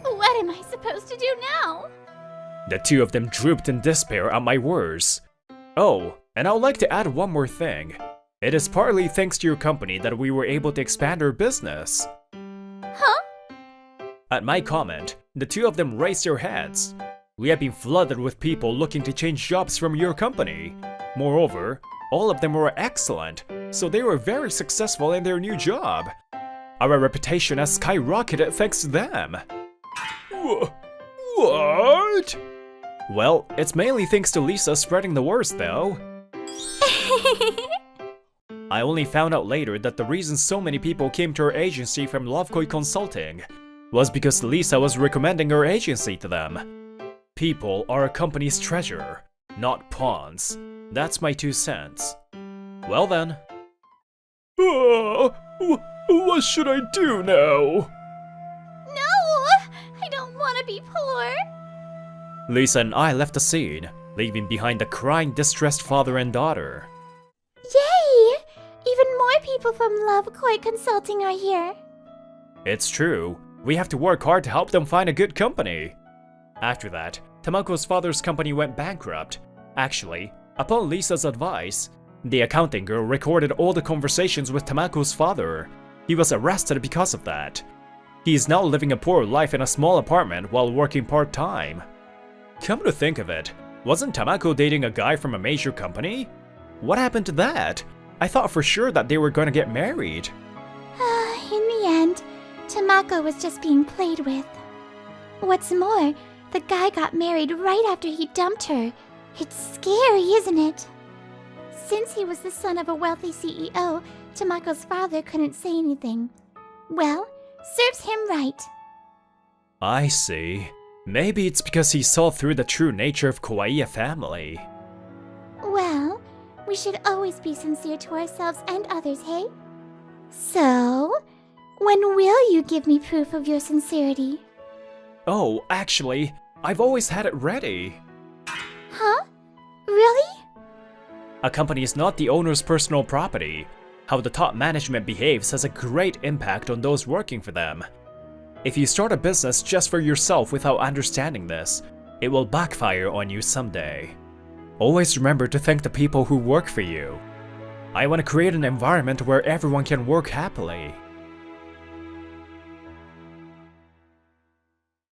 What am I supposed to do now? The two of them drooped in despair at my words. Oh, and I would like to add one more thing. It is partly thanks to your company that we were able to expand our business. Huh? At my comment, the two of them raised their heads. We have been flooded with people looking to change jobs from your company. Moreover, all of them were excellent, so they were very successful in their new job. Our reputation has skyrocketed thanks to them. What? Well, it's mainly thanks to Lisa spreading the words though. I only found out later that the reason so many people came to our agency from Lovekoi Consulting was because Lisa was recommending our agency to them. People are a company's treasure, not pawns. That's my 2 cents. Well then. What should I do now? No! I don't want to be poor! Lisa and I left the scene, leaving behind the crying, distressed father and daughter. Yay! Even more people from Lovekoi Consulting are here. It's true. We have to work hard to help them find a good company. After that, Tamako's father's company went bankrupt. Actually, upon Lisa's advice, the accounting girl recorded all the conversations with Tamako's father. He was arrested because of that. He is now living a poor life in a small apartment while working part-time. Come to think of it, wasn't Tamako dating a guy from a major company? What happened to that? I thought for sure that they were going to get married. In the end, Tamako was just being played with. What's more, The guy got married right after he dumped her. It's scary, isn't it? Since he was the son of a wealthy CEO, Tamako's father couldn't say anything. Well, serves him right. I see. Maybe it's because he saw through the true nature of Kawaii family. Well, we should always be sincere to ourselves and others, hey? So, when will you give me proof of your sincerity? Oh, actually, I've always had it ready. Huh? Really? A company is not the owner's personal property. How the top management behaves has a great impact on those working for them. If you start a business just for yourself without understanding this, it will backfire on you someday. Always remember to thank the people who work for you. I want to create an environment where everyone can work happily.